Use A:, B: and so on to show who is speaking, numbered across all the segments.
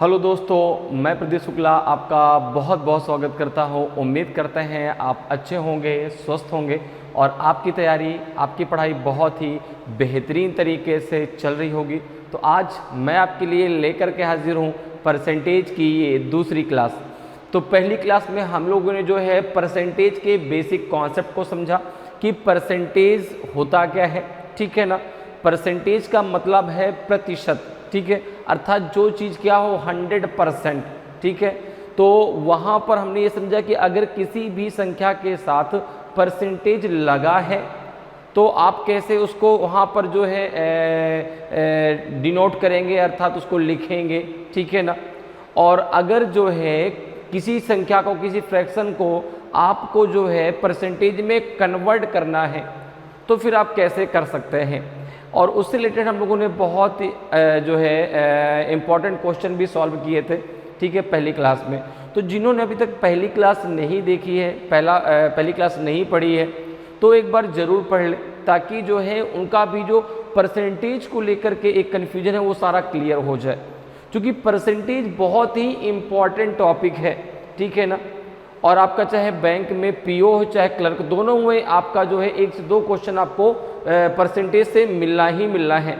A: Hello दोस्तों, मैं प्रदीप शुक्ला आपका बहुत बहुत स्वागत करता हूं। उम्मीद करते हैं आप अच्छे होंगे, स्वस्थ होंगे और आपकी तैयारी, आपकी पढ़ाई बहुत ही बेहतरीन तरीके से चल रही होगी। तो आज मैं आपके लिए लेकर के हाजिर हूं परसेंटेज की ये दूसरी क्लास। तो पहली क्लास में हम लोगों ने जो है परसेंटेज के बेसिक कॉन्सेप्ट को समझा कि परसेंटेज होता क्या है, ठीक है ना। परसेंटेज का मतलब है प्रतिशत, ठीक है, अर्थात जो चीज़ क्या हो 100%, ठीक है। तो वहाँ पर हमने ये समझा कि अगर किसी भी संख्या के साथ परसेंटेज लगा है तो आप कैसे उसको वहाँ पर जो है डिनोट करेंगे, अर्थात उसको लिखेंगे, ठीक है ना। और अगर जो है किसी संख्या को, किसी फ्रैक्शन को आपको जो है परसेंटेज में कन्वर्ट करना है तो फिर आप कैसे कर सकते हैं। और उससे रिलेटेड हम लोगों ने बहुत जो है इम्पॉर्टेंट क्वेश्चन भी सॉल्व किए थे, ठीक है, पहली क्लास में। तो जिन्होंने अभी तक पहली क्लास नहीं देखी है, पहली क्लास नहीं पढ़ी है, तो एक बार ज़रूर पढ़ लें, ताकि जो है उनका भी जो परसेंटेज को लेकर के एक कन्फ्यूजन है वो सारा क्लियर हो जाए। क्योंकि परसेंटेज बहुत ही इम्पॉर्टेंट टॉपिक है, ठीक है ना। और आपका चाहे बैंक में पीओ हो चाहे क्लर्क, दोनों में आपका जो है 1 से 2 क्वेश्चन आपको परसेंटेज से मिलना ही मिलना है।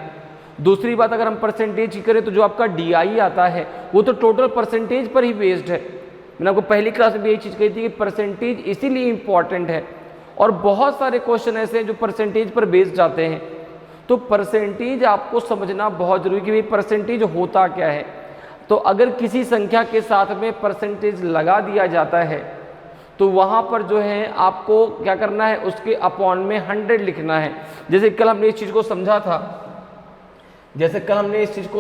A: दूसरी बात, अगर हम परसेंटेज की करें तो जो आपका डीआई आता है वो तो टोटल परसेंटेज पर ही बेस्ड है। मैंने आपको पहली क्लास में भी यही चीज़ कही थी कि परसेंटेज इसीलिए इम्पॉर्टेंट है। और बहुत सारे क्वेश्चन ऐसे हैं जो परसेंटेज पर बेस्ड जाते हैं। तो परसेंटेज आपको समझना बहुत जरूरी कि भाई परसेंटेज होता क्या है। तो अगर किसी संख्या के साथ में परसेंटेज लगा दिया जाता है तो वहाँ पर जो है आपको क्या करना है, उसके अपॉन में 100 लिखना है। जैसे कल हमने इस चीज़ को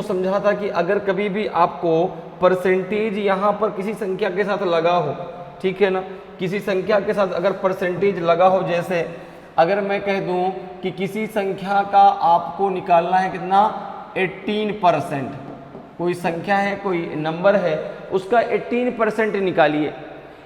A: समझा था, कि अगर कभी भी आपको परसेंटेज यहाँ पर किसी संख्या के साथ लगा हो, ठीक है ना, किसी संख्या के साथ अगर परसेंटेज लगा हो, जैसे अगर मैं कह दूँ कि किसी संख्या का आपको निकालना है कितना, 18%, कोई संख्या है, कोई नंबर है, उसका 18% निकालिए।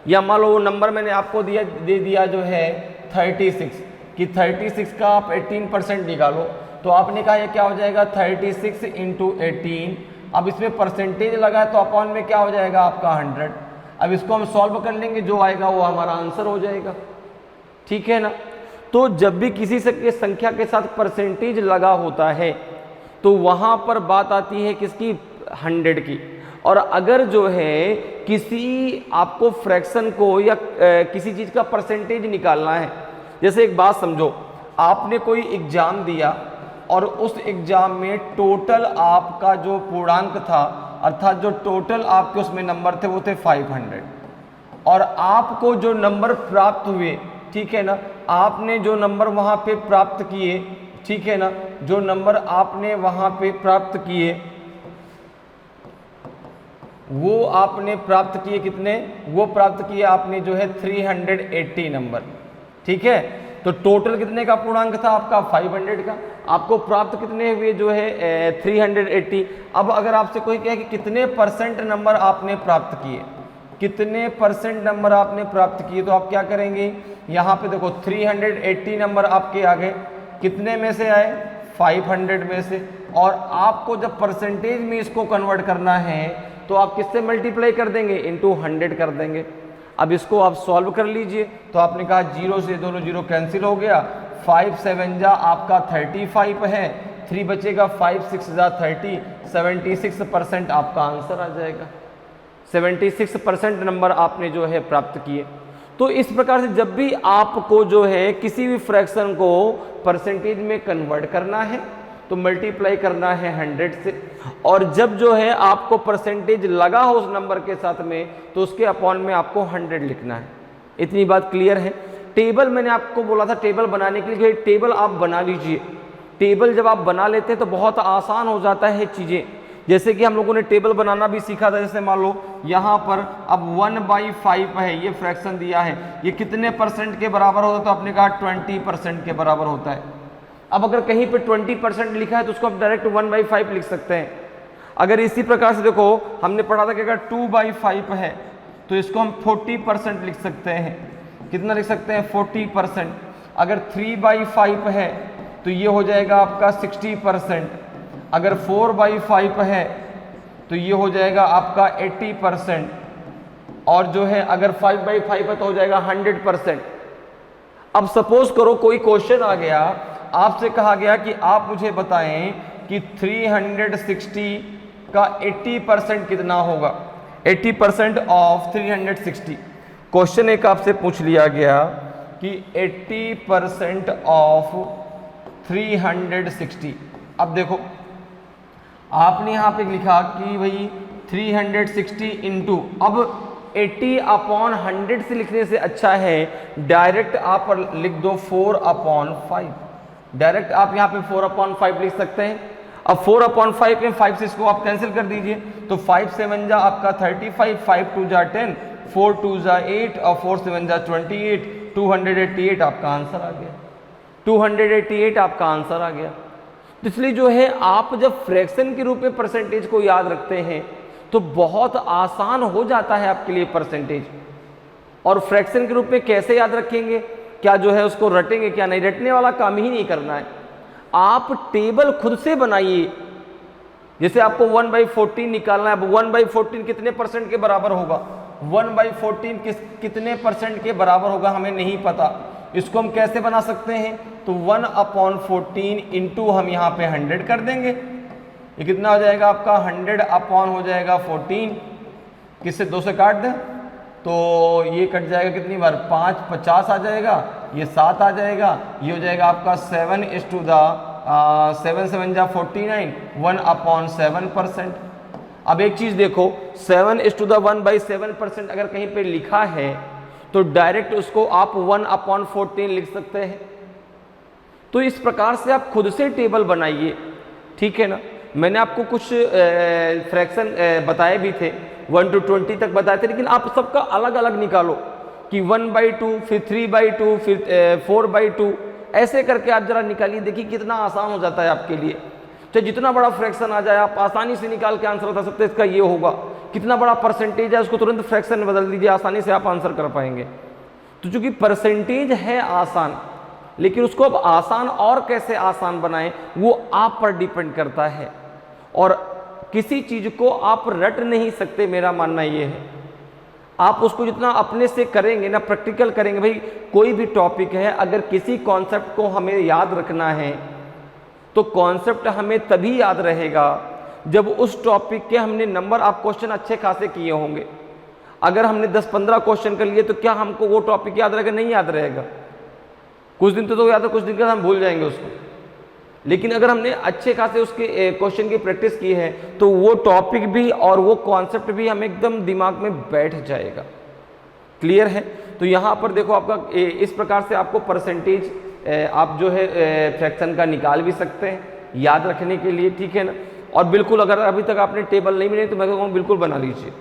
A: या मान लो वो नंबर मैंने आपको दे दिया जो है 36, कि 36 का आप 18% निकालो। तो आपने कहा ये क्या हो जाएगा, 36 × 18। अब इसमें परसेंटेज लगा है तो अपॉन में क्या हो जाएगा आपका 100। अब इसको हम सॉल्व कर लेंगे, जो आएगा वो हमारा आंसर हो जाएगा, ठीक है ना। तो जब भी किसी संख्या के साथ परसेंटेज लगा होता है तो वहाँ पर बात आती है किसकी, 100 की। और अगर जो है किसी आपको फ्रैक्शन को या किसी चीज़ का परसेंटेज निकालना है, जैसे एक बात समझो, आपने कोई एग्ज़ाम दिया और उस एग्ज़ाम में टोटल आपका जो पूर्णांक था, अर्थात जो टोटल आपके उसमें नंबर थे वो थे 500, और आपको जो नंबर प्राप्त हुए, ठीक है ना, आपने जो नंबर वहाँ पे प्राप्त किए, ठीक है ना, जो नंबर आपने वहाँ पे प्राप्त किए वो आपने प्राप्त किए कितने, वो प्राप्त किए आपने जो है 380 नंबर, ठीक है। तो टोटल कितने का पूर्णांक था आपका, 500 का, आपको प्राप्त कितने हुए जो है 380। अब अगर आपसे कोई कहे कि कितने परसेंट नंबर आपने प्राप्त किए, कितने परसेंट नंबर आपने प्राप्त किए, तो आप क्या करेंगे, यहाँ पे देखो 380 नंबर आपके आ गए, कितने में से आए, 500 में से। और आपको जब परसेंटेज में इसको कन्वर्ट करना है तो आप किससे मल्टीप्लाई कर देंगे, इंटू 100 कर देंगे। अब इसको आप सॉल्व कर लीजिए। तो आपने कहा 0 से दोनों 0 कैंसिल हो गया, 5 7 जा आपका 35 है, 3 बचेगा, 5 6 जा 30, 76% आपका आंसर आ जाएगा। 76% नंबर आपने जो है प्राप्त किए। तो इस प्रकार से जब भी आपको जो है किसी भी फ्रैक्शन को परसेंटेज में कन्वर्ट करना है तो मल्टीप्लाई करना है 100 से, और जब जो है आपको परसेंटेज लगा हो उस नंबर के साथ में तो उसके अपॉन में आपको 100 लिखना है। इतनी बात क्लियर है। टेबल मैंने आपको बोला था टेबल बनाने के लिए, टेबल आप बना लीजिए। टेबल जब आप बना लेते हैं तो बहुत आसान हो जाता है चीज़ें। जैसे कि हम लोगों ने टेबल बनाना भी सीखा था। जैसे मान लो यहाँ पर अब 1/5 है, ये फ्रैक्शन दिया है, ये कितने परसेंट के बराबर होता है, तो आपने कहा 20% के बराबर होता है। अब अगर कहीं पे 20% लिखा है तो उसको आप डायरेक्ट 1/5 लिख सकते हैं। अगर इसी प्रकार से देखो, हमने पढ़ा था कि अगर 2/5 है तो इसको हम 40% लिख सकते हैं। कितना लिख सकते हैं, 40%। अगर 3/5 है तो ये हो जाएगा आपका 60%। अगर 4/5 है तो ये हो जाएगा आपका 80%, और जो है अगर 5/5 है तो हो जाएगा 100%। अब सपोज करो कोई क्वेश्चन आ गया, आपसे कहा गया कि आप मुझे बताएं कि 360 का 80% कितना होगा। 80% ऑफ 360, क्वेश्चन एक आपसे पूछ लिया गया कि 80% ऑफ 360। अब देखो आपने यहाँ पे लिखा कि भाई 360 इंटू, अब 80/100 से लिखने से अच्छा है डायरेक्ट आप लिख दो 4/5। डायरेक्ट आप यहाँ पे 4/5 लिख सकते हैं। अब 4/5 में 5 से इसको आप कैंसिल कर दीजिए, तो 5 7 जा आपका 35, 5 2 जा 10, 4 2 जा 8 और 4 7 जा 28, 288 आपका आंसर आ गया। 288 आपका आंसर आ गया। तो इसलिए जो है आप जब फ्रैक्शन के रूप में परसेंटेज को याद रखते हैं तो बहुत आसान हो जाता है आपके लिए परसेंटेज। और फ्रैक्शन के रूप में कैसे याद रखेंगे, क्या जो है उसको रटेंगे, क्या नहीं, रटने वाला काम ही नहीं करना है। आप टेबल खुद से बनाइए। जैसे आपको 1/14 निकालना है, अब 1/14 कितने परसेंट के बराबर होगा, 1/14 कितने परसेंट के बराबर होगा हमें नहीं पता। इसको हम कैसे बना सकते हैं, तो 1/14 इंटू हम यहाँ पे 100 कर देंगे। ये कितना हो जाएगा आपका 100 अपॉन हो जाएगा 14, किससे 2 से काट दें तो ये कट जाएगा कितनी बार, 5 50 आ जाएगा, ये 7 आ जाएगा, ये हो जाएगा आपका 7 7 जा 49, 1/7%। अब एक चीज देखो, 7:1/7% अगर कहीं पे लिखा है तो डायरेक्ट उसको आप 1/14 लिख सकते हैं। तो इस प्रकार से आप खुद से टेबल बनाइए, ठीक है ना। मैंने आपको कुछ फ्रैक्शन बताए भी थे, 1 to 20 तक बताए थे, लेकिन आप सबका अलग अलग निकालो कि 1/2, फिर 3/2, फिर 4/2, ऐसे करके आप जरा निकालिए, देखिए कितना आसान हो जाता है आपके लिए। चाहे जितना बड़ा फ्रैक्शन आ जाए आप आसानी से निकाल के आंसर बता सकते हैं इसका ये होगा। कितना बड़ा परसेंटेज है उसको तुरंत फ्रैक्शन में बदल दीजिए, आसानी से आप आंसर कर पाएंगे। तो चूंकि परसेंटेज है आसान, लेकिन उसको अब आसान और कैसे आसान बनाएं वो आप पर डिपेंड करता है। और किसी चीज को आप रट नहीं सकते, मेरा मानना ये है। आप उसको जितना अपने से करेंगे ना, प्रैक्टिकल करेंगे। भाई कोई भी टॉपिक है, अगर किसी कॉन्सेप्ट को हमें याद रखना है तो कॉन्सेप्ट हमें तभी याद रहेगा जब उस टॉपिक के हमने नंबर, आप क्वेश्चन अच्छे खासे किए होंगे। अगर हमने 10-15 क्वेश्चन कर लिए तो क्या हमको वो टॉपिक याद रहेगा? नहीं याद रहेगा। कुछ दिन तो याद है, कुछ दिन के बाद हम भूल जाएंगे उसको। लेकिन अगर हमने अच्छे खासे उसके क्वेश्चन की प्रैक्टिस की है तो वो टॉपिक भी और वो कॉन्सेप्ट भी हमें एकदम दिमाग में बैठ जाएगा। क्लियर है? तो यहाँ पर देखो आपका इस प्रकार से आपको परसेंटेज आप जो है फ्रैक्शन का निकाल भी सकते हैं याद रखने के लिए, ठीक है ना। और बिल्कुल अगर अभी तक आपने टेबल नहीं बनाई तो मैं कहूँगा बिल्कुल बना लीजिए,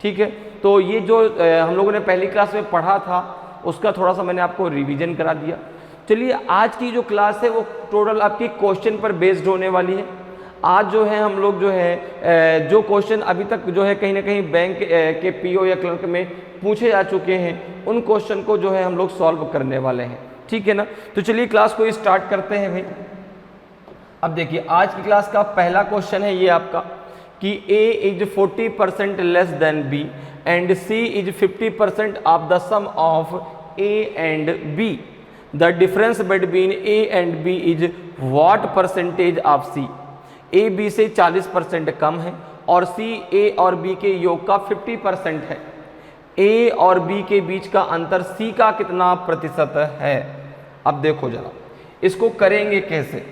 A: ठीक है। तो ये जो हम लोगों ने पहली क्लास में पढ़ा था उसका थोड़ा सा मैंने आपको रिवीजन करा दिया। चलिए आज की जो क्लास है वो टोटल आपकी क्वेश्चन पर बेस्ड होने वाली है। आज जो है हम लोग जो है जो क्वेश्चन अभी तक जो है कहीं ना कहीं बैंक के पीओ या क्लर्क में पूछे जा चुके हैं उन क्वेश्चन को जो है हम लोग सॉल्व करने वाले हैं, ठीक है ना। तो चलिए क्लास को स्टार्ट करते हैं भाई। अब देखिए आज की क्लास का पहला क्वेश्चन है ये आपका कि A is 40% less than B and C is 50% of the sum of A and B। The difference between A and B is what percentage of C। A B से 40% कम है और C A और B के योग का 50% है। A और B के बीच का अंतर C का कितना प्रतिशत है? अब देखो जरा इसको करेंगे कैसे।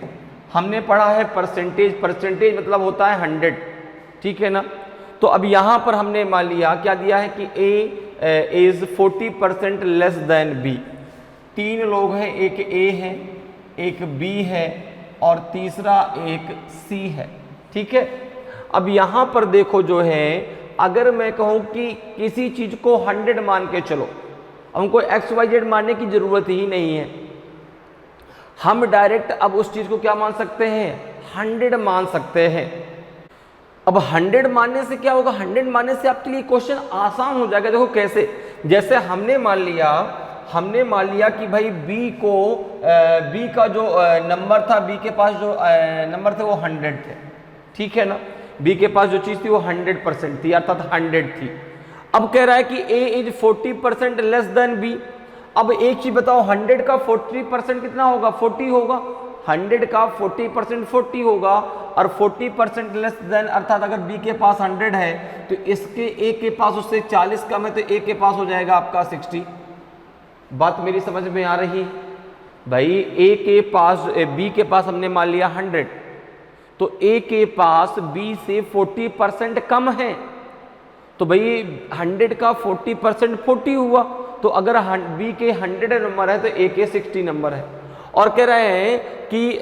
A: हमने पढ़ा है परसेंटेज, परसेंटेज मतलब होता है 100, ठीक है ना। तो अब यहाँ पर हमने मान लिया क्या दिया है कि A is 40% less than B। 3 लोग हैं, एक A है, एक B है और तीसरा एक C है, ठीक है। अब यहाँ पर देखो जो है अगर मैं कहूँ कि किसी चीज को 100 मान के चलो, हमको XYZ मानने की जरूरत ही नहीं है, हम डायरेक्ट अब उस चीज को क्या मान सकते हैं? 100 मान सकते हैं। अब 100 मानने से क्या होगा? 100 मानने से आपके लिए क्वेश्चन आसान हो जाएगा। देखो कैसे, जैसे हमने मान लिया कि भाई B का जो नंबर था, B के पास जो नंबर थे वो 100 थे, ठीक है ना। बी के पास जो चीज थी वो 100% थी, अर्थात 100 थी। अब कह रहा है कि ए इज 40% लेस देन बी। अब एक चीज बताओ, 100 का 40% कितना होगा? 40 होगा। 100 का 40% 40 होगा, और 40% लेस देन अर्थात अगर बी के पास 100 है तो इसके ए के पास उससे 40 कम है, तो ए के पास हो जाएगा आपका 60। बात मेरी समझ में आ रही भाई? ए के पास, बी के पास हमने मान लिया 100, तो ए के पास बी से 40% कम है, तो भाई 100 का 40% 40 हुआ, तो अगर बी के 100 नंबर है तो ए के 60 नंबर है। और कह रहे हैं कि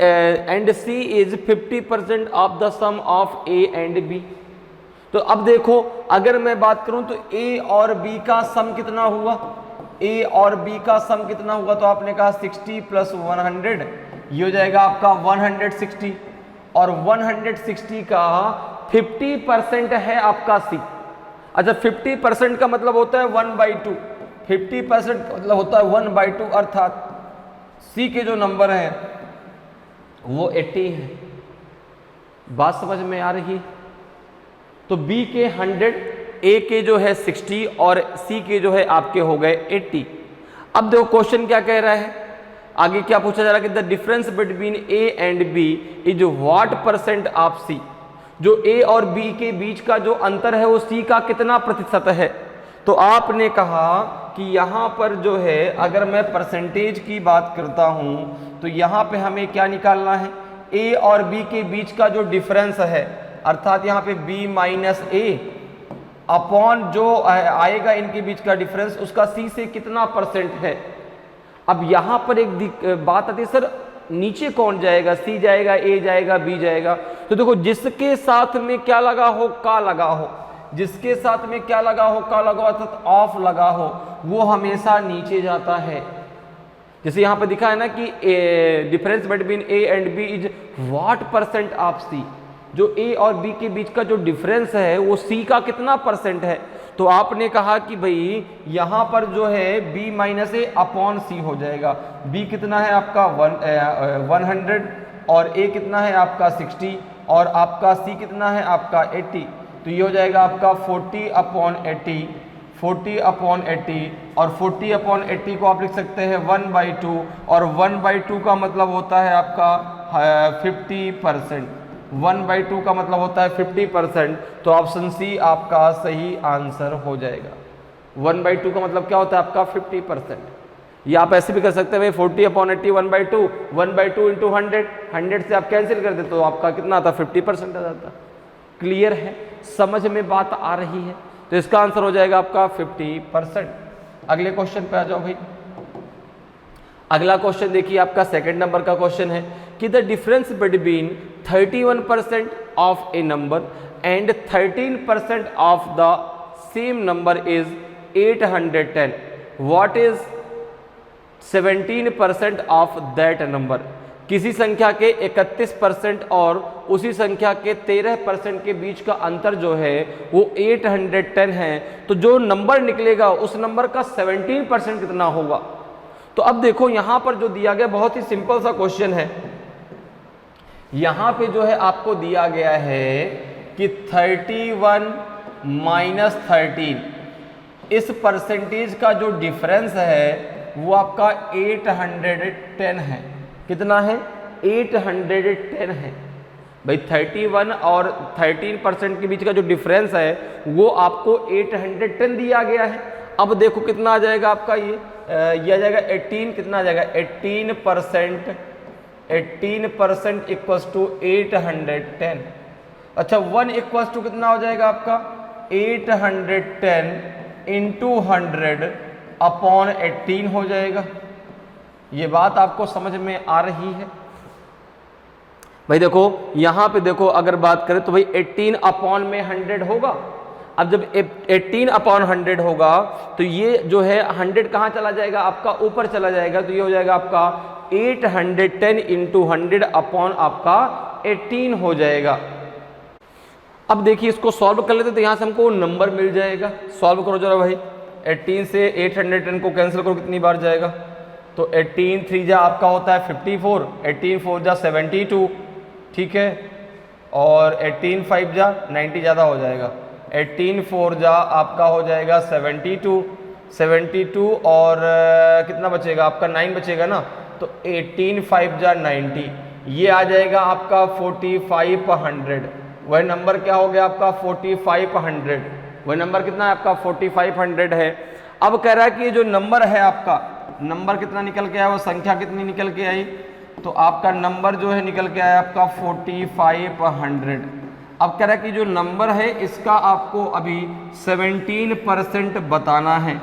A: and C is 50% of the sum of A and B. तो अब देखो, अगर मैं बात करूं तो ए और बी का सम कितना हुआ? ए और बी का सम कितना हुआ? तो आपने कहा 60 प्लस 100, ये हो जाएगा आपका 160, और 160 का 50% है आपका सी। अच्छा, 50% का मतलब होता है 1/2, 50% का मतलब होता है 1/2, अर्थात सी के जो नंबर हैं वो 80 है। बात समझ में आ रही? तो बी के 100, ए के जो है 60, और सी के जो है आपके हो गए 80। अब देखो क्वेश्चन क्या कह रहा है, आगे क्या पूछा जा रहा है कि the difference between A and B is what percent of C. जो ए और बी के बीच का जो अंतर है वो सी का कितना प्रतिशत है? तो आपने कहा कि यहाँ पर जो है अगर मैं परसेंटेज की बात करता हूँ तो यहाँ पे हमें क्या निकालना है? ए और बी के बीच का जो डिफरेंस है, अर्थात यहाँ पे बी माइनस ए अपॉन जो आएगा इनके बीच का डिफरेंस, उसका सी से कितना परसेंट है। अब यहाँ पर एक बात आती है, सर नीचे कौन जाएगा? सी जाएगा, ए जाएगा, बी जाएगा? तो देखो, जिसके साथ में क्या लगा हो? का लगा हो। जिसके साथ में क्या लगा हो? का लगा हो, अर्थात ऑफ लगा हो, वो हमेशा नीचे जाता है। जैसे यहाँ पे दिखा है ना कि difference between A and B is what percent of C. जो ए और बी के बीच का जो डिफरेंस है वो सी का कितना परसेंट है? तो आपने कहा कि भाई यहाँ पर जो है b माइनस ए अपॉन सी हो जाएगा। b कितना है आपका 100, और a कितना है आपका 60, और आपका c कितना है आपका 80। तो ये हो जाएगा आपका 40/80, 40/80, और 40/80 को आप लिख सकते हैं 1/2, और 1/2 का मतलब होता है आपका 50%। 1/2 का मतलब होता है 50%, तो ऑप्शन सी आपका सही आंसर हो जाएगा। 1/2 का मतलब क्या होता है आपका 50%। या आप ऐसे भी कर सकते हैं भाई 40/80 1/2, 1/2 इंटू 100, 100 से आप कैंसिल कर देते तो आपका कितना आता? 50% आ जाता। क्लियर है? समझ में बात आ रही है? तो इसका आंसर हो जाएगा आपका 50%। अगले क्वेश्चन पे आ जाओ भाई। अगला क्वेश्चन देखिए, आपका सेकंड नंबर का क्वेश्चन है कि the difference between 31% of a number and 13% of the same number is 810, what is 17% of that number. किसी संख्या के 31% और उसी संख्या के 13% के बीच का अंतर जो है वो 810 है, तो जो नंबर निकलेगा उस नंबर का 17% कितना होगा। तो अब देखो यहाँ पर जो दिया गया बहुत ही सिंपल सा क्वेश्चन है। यहाँ पे जो है आपको दिया गया है कि 31 माइनस 13, इस परसेंटेज का जो डिफरेंस है वो आपका 810 है। कितना है? 810 है भाई। 31 और 13% के बीच का जो डिफरेंस है वो आपको 810 दिया गया है। अब देखो कितना आ जाएगा आपका ये आ जाएगा 18, कितना आ जाएगा 18% इक्वल्स टू 810। अच्छा 1 इक्वल्स टू कितना हो जाएगा आपका 810 इंटू 100 अपॉन 18 हो जाएगा। ये बात आपको समझ में आ रही है भाई? देखो यहाँ पे देखो, अगर बात करें तो भाई 18 अपॉन में 100 होगा। अब जब 18 अपॉन 100 होगा तो ये जो है 100 कहाँ चला जाएगा? आपका ऊपर चला जाएगा। तो ये हो जाएगा आपका 810 इंटू 100 अपॉन आपका 18 हो जाएगा। अब देखिए इसको सॉल्व कर लेते तो यहाँ से हमको नंबर मिल जाएगा। सॉल्व करो जरा भाई। 18 से 810 को कैंसिल करो, कितनी बार जाएगा? तो 18 3 जा आपका होता है 54, 18 4 जा 72, ठीक है। और 18 5 जा 90 ज़्यादा हो जाएगा, 18 4 जा आपका हो जाएगा 72, 72 और कितना बचेगा आपका 9 बचेगा ना, तो 18 5 जा 90, ये आ जाएगा आपका 4500। वह नंबर क्या हो गया आपका 4500, वह नंबर कितना है आपका 4500 है। अब कह रहा है कि ये जो नंबर है आपका, नंबर कितना निकल के आया, वो संख्या कितनी निकल के आई, तो आपका नंबर जो है निकल के आया आपका 4500। अब कह रहा है कि जो नंबर है इसका आपको अभी 17% बताना है,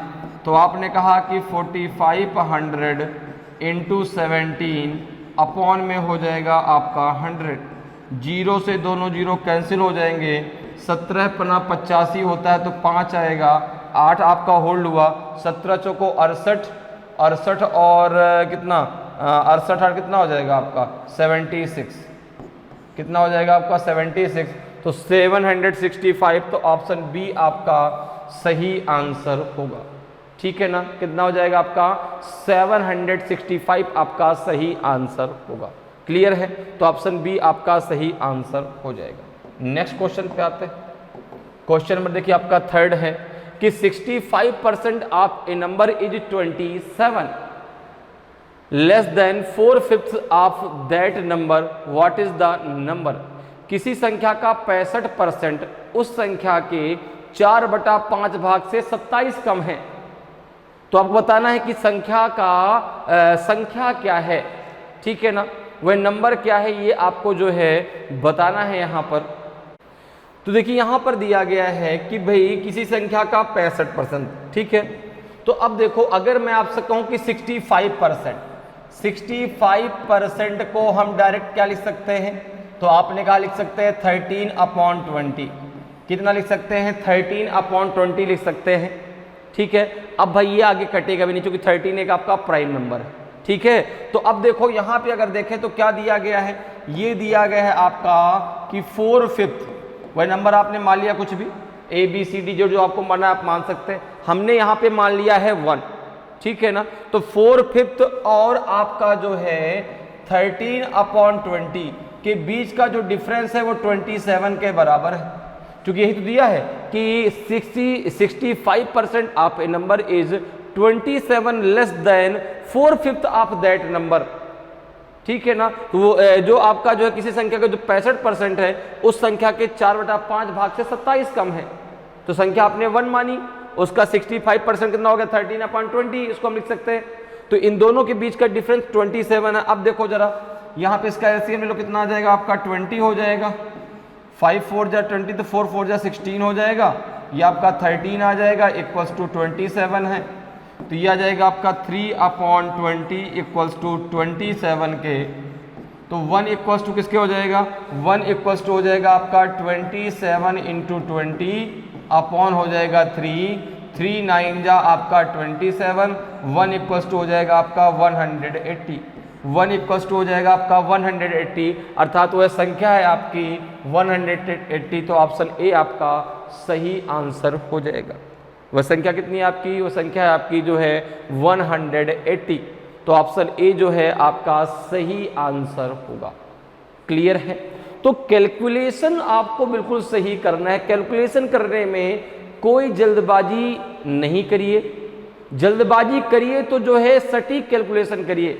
A: तो आपने कहा कि 4500 इंटू 17 अपॉन में हो जाएगा आपका 100, जीरो से दोनों जीरो कैंसिल हो जाएंगे, 17 पना 85 होता है तो 5 आएगा, 8 आपका होल्ड हुआ, 17 चौको 68, 68 और कितना 68 और कितना हो जाएगा आपका 76, कितना हो जाएगा आपका 76, तो 765, तो ऑप्शन बी आपका सही आंसर होगा। ठीक है ना, कितना हो जाएगा आपका 765 आपका सही आंसर होगा। क्लियर है, तो ऑप्शन बी आपका सही आंसर हो जाएगा। नेक्स्ट क्वेश्चन पे आते हैं। क्वेश्चन नंबर देखिए आपका थर्ड है कि 65% of a number is 27, less than 4/5 of that number, what is the number. किसी संख्या का 65% उस संख्या के 4/5 भाग से 27 कम है, तो आपको बताना है कि संख्या का संख्या क्या है। ठीक है ना, वह नंबर क्या है, ये आपको जो है बताना है यहाँ पर। तो देखिए यहाँ पर दिया गया है कि भाई किसी संख्या का 65%, ठीक है। तो अब देखो अगर मैं आपसे कहूँ कि 65% को हम डायरेक्ट क्या लिख सकते हैं, तो आपने कहा लिख सकते हैं 13/20। कितना लिख सकते हैं 13/20 लिख सकते हैं। ठीक है, अब भाई ये आगे कटेगा भी नहीं क्योंकि 13 एक आपका प्राइम नंबर है। ठीक है, तो अब देखो यहाँ पे अगर देखें तो क्या दिया गया है, ये दिया गया है आपका कि 4/5, वह नंबर आपने मान लिया कुछ भी ABCD जो आपको माना आप मान सकते हैं, हमने यहाँ पे मान लिया है 1। ठीक है ना, तो 4/5 और आपका जो है 13/20 के बीच का जो डिफरेंस है वो 27 के बराबर है, क्योंकि यही तो दिया है कि 65% of a number is 27 less than 4/5 of that number. ठीक है ना, तो वो जो आपका जो है किसी संख्या का जो 65% है उस संख्या के 4/5 भाग से 27 कम है, तो संख्या आपने 1 मानी, उसका 65% कितना हो गया 13/20, इसको हम लिख सकते हैं। तो इन दोनों के बीच का डिफरेंस 27 है। अब देखो जरा यहाँ पे इसका एलसीएम ले लो, कितना आ जाएगा आपका 20 हो जाएगा, 5 4 जा 20, तो 4 4 जा 16 हो जाएगा, ये आपका 13 आ जाएगा इक्वल्स टू 27 है, तो ये आ जाएगा आपका 3/20 इक्वल्स टू 27 के, तो 1 इक्वल्स टू किसके हो जाएगा, 1 इक्वल्स टू हो जाएगा आपका 27 इंटू 20 अपॉन हो जाएगा 3 9 जा आपका 27, 1 इक्वल्स टू हो जाएगा आपका 180, 1 इक्वल्स टू हो जाएगा आपका 180, अर्थात वह संख्या है आपकी 180, तो ऑप्शन ए आपका सही आंसर हो जाएगा। वह संख्या कितनी है आपकी, वह संख्या है आपकी जो है 180, तो ऑप्शन ए जो है आपका सही आंसर होगा। क्लियर है, तो कैलकुलेशन आपको बिल्कुल सही करना है। कैलकुलेशन करने में कोई जल्दबाजी नहीं करिए, जल्दबाजी करिए तो जो है सटीक कैलकुलेशन करिए,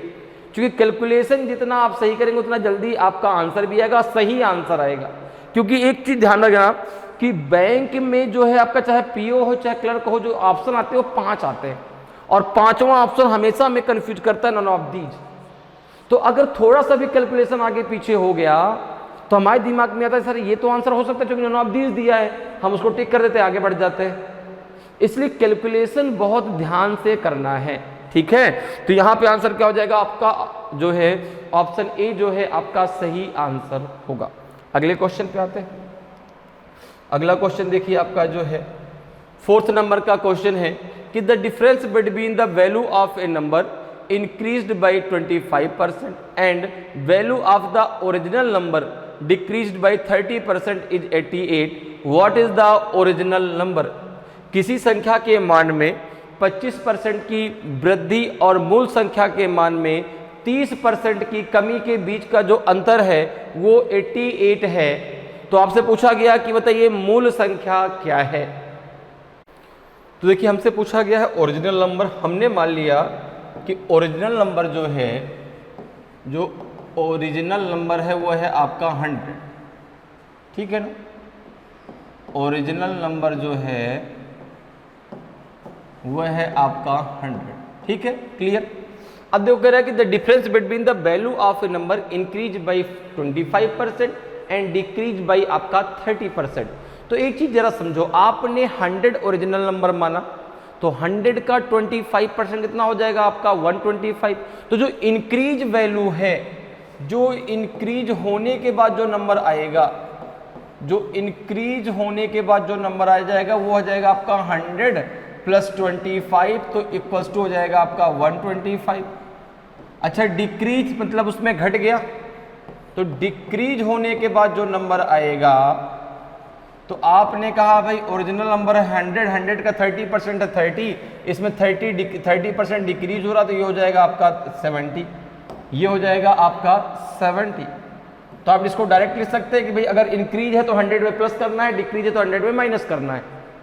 A: क्योंकि कैलकुलेशन जितना आप सही करेंगे उतना जल्दी आपका आंसर भी आएगा, सही आंसर आएगा। क्योंकि एक चीज ध्यान रखना कि बैंक में जो है आपका चाहे पीओ हो चाहे क्लर्क हो, जो ऑप्शन आते हैं वो 5 आते हैं, और 5वां ऑप्शन हमेशा हमें कंफ्यूज करता है, नन ऑफ दीज। तो अगर थोड़ा सा भी कैलकुलेशन आगे पीछे हो गया तो हमारे दिमाग में आता है सर ये तो आंसर हो सकता है क्योंकि नन ऑफ दीज दिया है, हम उसको टिक कर देते हैं, आगे बढ़ जाते हैं। इसलिए कैलकुलेशन बहुत ध्यान से करना है। ठीक है, तो यहाँ पे आंसर क्या हो जाएगा आपका जो है ऑप्शन ए जो है आपका सही आंसर होगा। अगले क्वेश्चन पे आते हैं। अगला क्वेश्चन देखिए आपका जो है 4th नंबर का क्वेश्चन है कि the difference between the value of a number increased by 25% and value of the original number decreased bye 30% is 88, what is the original number. किसी संख्या के मान में 25% की वृद्धि और मूल संख्या के मान में 30% की कमी के बीच का जो अंतर है वो 88 है, तो आपसे पूछा गया कि बताइए मूल संख्या क्या है। तो देखिए हमसे पूछा गया है ओरिजिनल नंबर। हमने मान लिया कि ओरिजिनल नंबर जो है, जो ओरिजिनल नंबर है वो है आपका 100, ठीक है ना। ओरिजिनल नंबर जो है वह है आपका 100, ठीक है, क्लियर। अब देखो कह रहा है कि the difference between the value of a number increase by 25% and decrease by आपका 30%। तो एक चीज जरा समझो, आपने 100 ओरिजिनल नंबर माना तो 100 का 25% कितना हो जाएगा आपका 125। तो जो इंक्रीज वैल्यू है, जो इंक्रीज होने के बाद जो नंबर आएगा, जो इंक्रीज होने के बाद जो नंबर आ जाएगा वो हो जाएगा आपका 100 प्लस 25, तो इक्वल्स टू हो जाएगा आपका 125। अच्छा डिक्रीज मतलब उसमें घट गया, तो डिक्रीज होने के बाद जो नंबर आएगा, तो आपने कहा भाई ओरिजिनल नंबर है 100 का 30% है 30, इसमें 30% डिक्रीज हो रहा, तो ये हो जाएगा आपका 70, ये हो जाएगा आपका 70। तो आप इसको डायरेक्ट लिख सकते हैं कि भाई अगर इंक्रीज है तो 100 में प्लस करना है, डिक्रीज है तो 100 में माइनस करना है,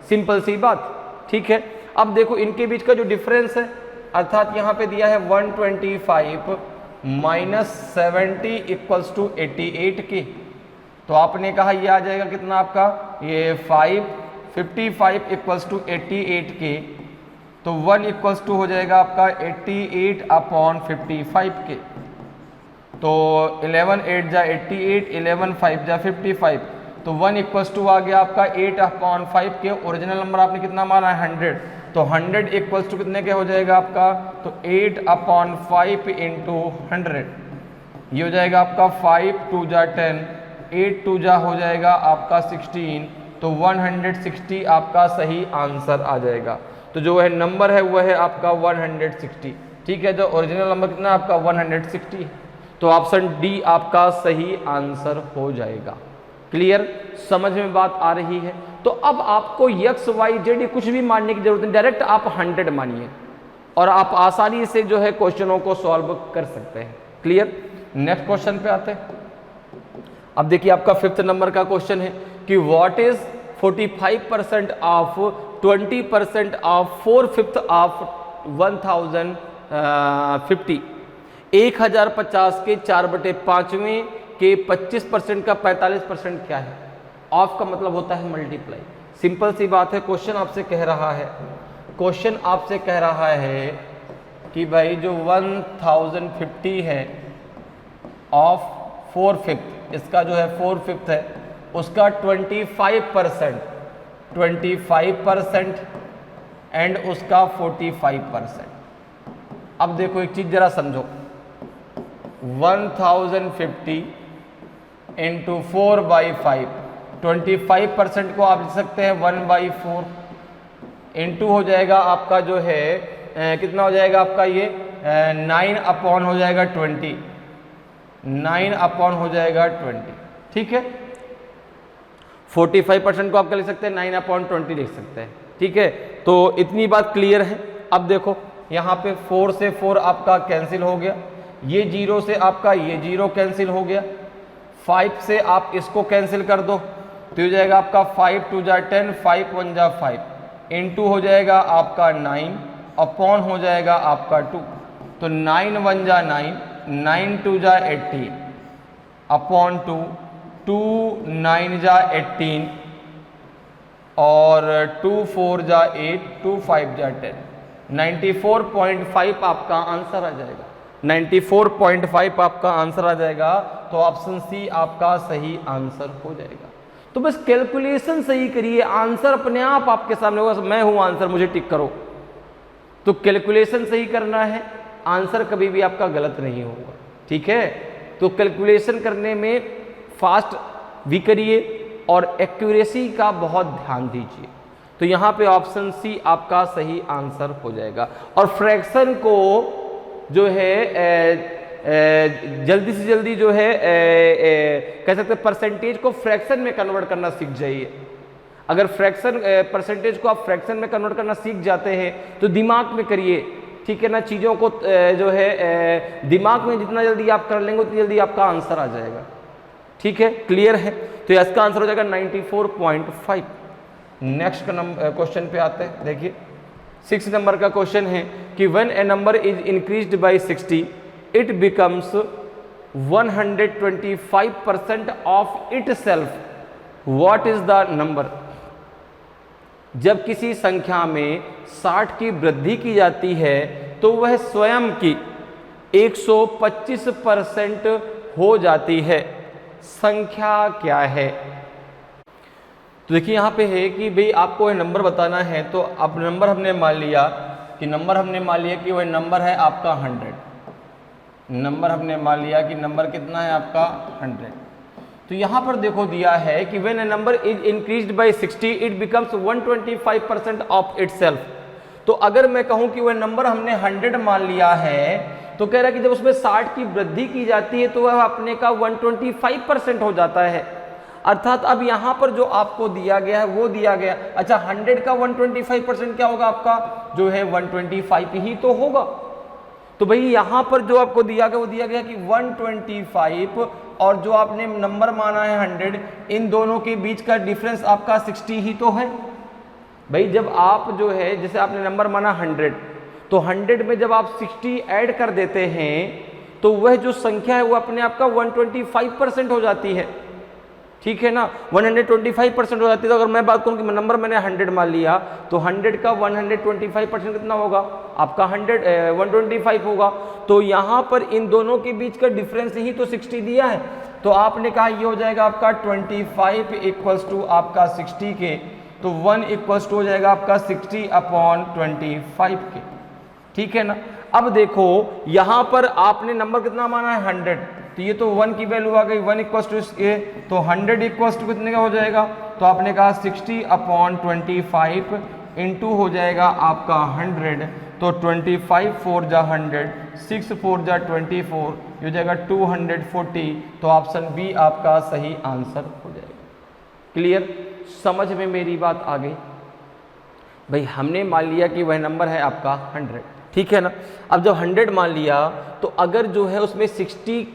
A: सिंपल सी बात, ठीक है। अब देखो इनके बीच का जो डिफरेंस है, अर्थात यहाँ पे दिया है 125 माइनस 70 इक्वल्स टू 88 के, तो आपने कहा ये आ जाएगा कितना आपका, ये 55 इक्वल्स टू 88 के, तो 1 इक्वल्स टू हो जाएगा आपका 88 अपॉन 55 के, तो 11 8 जा 88, 11 5 जा 55, तो 1 इक्वल्स टू आ गया आपका 8 अपॉन 5 के। ओरिजिनल नंबर आपने कितना माना है 100, तो 100 इक्वल्स टू कितने के हो जाएगा आपका, तो 8 अपॉन 5 इंटू 100, ये हो जाएगा आपका 5 2 जा 10, 8 2 जा हो जाएगा आपका 16, तो 160 आपका सही आंसर आ जाएगा। तो जो है नंबर है वह है आपका 160, ठीक है। जो ओरिजिनल नंबर कितना आपका 160, तो ऑप्शन डी आपका सही आंसर हो जाएगा। क्लियर, समझ में बात आ रही है। तो अब आपको x y z कुछ भी मानने की जरूरत नहीं, डायरेक्ट आप 100 मानिए और आप आसानी से जो है क्वेश्चनों को सॉल्व कर सकते हैं। क्लियर, नेक्स्ट क्वेश्चन पे आते हैं। अब देखिए आपका 5th नंबर का क्वेश्चन है कि what is 45% of 20% of 4/5 of 1050। 1050 के 4/5 के 25% का 45% क्या है? ऑफ का मतलब होता है मल्टीप्लाई। सिंपल सी बात है, क्वेश्चन आपसे कह रहा है, क्वेश्चन आपसे कह रहा है कि भाई जो 1050 है ऑफ 4/5, इसका जो है 4/5 है, उसका 25% एंड उसका 45%। अब देखो एक चीज जरा समझो, 1050 इंटू 4/5, 25% को आप लिख सकते हैं 1/4 इंटू हो जाएगा आपका जो है कितना हो जाएगा आपका ये 9 अपॉन हो जाएगा 20, 9 अपॉन हो जाएगा 20, ठीक है। 45% को आप क्या लिख सकते हैं 9 अपॉन 20 लिख सकते हैं, ठीक है। तो इतनी बात क्लियर है। अब देखो यहाँ पे 4 से 4 आपका कैंसिल हो गया, ये 0 से आपका ये 0 कैंसिल हो गया, 5 से आप इसको कैंसिल कर दो तो हो जाएगा आपका 5 2 जा 10, 5 1 जा 5 इंटू हो जाएगा आपका 9 अपॉन हो जाएगा आपका 2, तो 9 1 जा 9, 9 2 जा 18 अपॉन 2, 2 9 जा 18 और 2 4 जा 8, 2 5 जा 10, 94.5 आपका आंसर आ जाएगा। 94.5 आपका आंसर आ जाएगा, तो ऑप्शन सी आपका सही आंसर हो जाएगा। तो बस कैलकुलेशन सही करिए, आंसर अपने आप आपके सामने होगा। मैं हूं आंसर, मुझे टिक करो। तो कैलकुलेशन सही करना है, आंसर कभी भी आपका गलत नहीं होगा, ठीक है। तो कैलकुलेशन करने में फास्ट भी करिए और एक्यूरेसी का बहुत ध्यान दीजिए। तो यहाँ पे ऑप्शन सी आपका सही आंसर हो जाएगा। और फ्रैक्शन को जो है जल्दी से जल्दी जो है कह सकते हैं परसेंटेज को फ्रैक्शन में कन्वर्ट करना सीख जाइए। अगर फ्रैक्शन परसेंटेज को आप फ्रैक्शन में कन्वर्ट करना सीख जाते हैं तो दिमाग में करिए, ठीक है ना। चीज़ों को जो है दिमाग में जितना जल्दी आप कर लेंगे उतनी जल्दी आपका आंसर आ जाएगा, ठीक है। क्लियर है। तो इसका आंसर हो जाएगा 94.5। नेक्स्ट क्वेश्चन पे आते हैं। देखिए 6 नंबर का क्वेश्चन है कि when A number is increased by 60 it becomes 125% of itself, what is the number. जब किसी संख्या में 60 की वृद्धि की जाती है तो वह स्वयं की 125% हो जाती है, संख्या क्या है। तो देखिए यहाँ पे है कि भाई आपको ये नंबर बताना है, तो अब नंबर हमने मान लिया कि वह नंबर है आपका 100। नंबर हमने मान लिया कि नंबर कितना है आपका 100। तो यहाँ पर देखो दिया है कि when A number is increased by 60 it becomes 125% of itself. तो अगर मैं कहूँ कि वह नंबर हमने 100 मान लिया है, तो कह रहा है कि जब उसमें 60 की वृद्धि की जाती है तो वह अपने का 125% हो जाता है। अर्थात अब यहाँ पर जो आपको दिया गया है वो दिया गया, अच्छा 100 का 125% क्या होगा आपका, जो है 125 ही तो होगा। तो भाई यहाँ पर जो आपको दिया गया वो दिया गया कि 125 और जो आपने नंबर माना है 100, इन दोनों के बीच का डिफरेंस आपका 60 ही तो है। भाई जब आप जो है जैसे आपने नंबर माना 100, तो 100 में जब आप 60 ऐड कर देते हैं तो वह जो संख्या है वो अपने आप का 125% हो जाती है, ठीक है ना, 125% हो जाती है। तो अगर मैं बात करूं कि नंबर मैंने 100 मान लिया तो 100 का 125% कितना होगा आपका 125 होगा। तो यहाँ पर इन दोनों के बीच का डिफरेंस ही तो 60 दिया है, तो आपने कहा ये हो जाएगा आपका 25 इक्वल्स टू आपका 60 के, तो 1 इक्वल्स टू हो जाएगा आपका 60/25 के, ठीक है ना। अब देखो यहाँ पर आपने नंबर कितना माना है 100, तो ये तो 1 की वैल्यू आ गई, 1 इक्वल्स टू ये, तो 100 इक्वल्स टू कितने का हो जाएगा, तो आपने कहा 60/25 इंटू हो जाएगा आपका 100, तो 25 4 जा 100, 6 4 जा 24, ये हो जाएगा 240। तो ऑप्शन बी आपका सही आंसर हो जाएगा। क्लियर, समझ में मेरी बात आ गई। भाई हमने मान लिया कि वह नंबर है आपका 100, ठीक है ना। अब जब 100 मान लिया तो अगर जो है उसमें 60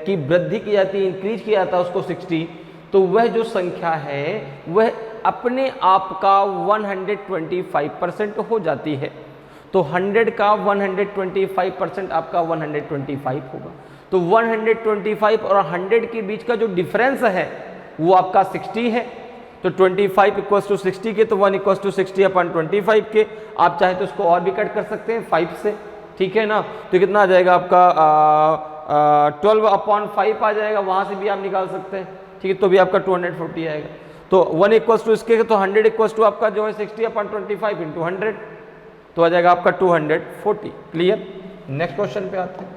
A: की वृद्धि की जाती है, इंक्रीज किया जाता है उसको 60, तो वह जो संख्या है वह अपने आप का 125% हो जाती है। तो 100 का 125% आपका 125 होगा। तो 125 और 100 के बीच का जो डिफरेंस है वो आपका 60 है। तो 25 इक्वल्स टू 60 के, तो 1 इक्वल्स टू 60/25 के। आप चाहे तो उसको और भी कट कर सकते हैं 5 से, ठीक है ना। तो कितना आ जाएगा आपका 12/5 आ जाएगा, वहाँ से भी आप निकाल सकते हैं, ठीक है, तो भी आपका 240 आएगा। तो 1 इक्वल्स टू इसके, तो 100 इक्वल्स टू आपका जो है 60/25 इंटू 100, तो आ जाएगा आपका 240। क्लियर। नेक्स्ट क्वेश्चन पे आते हैं।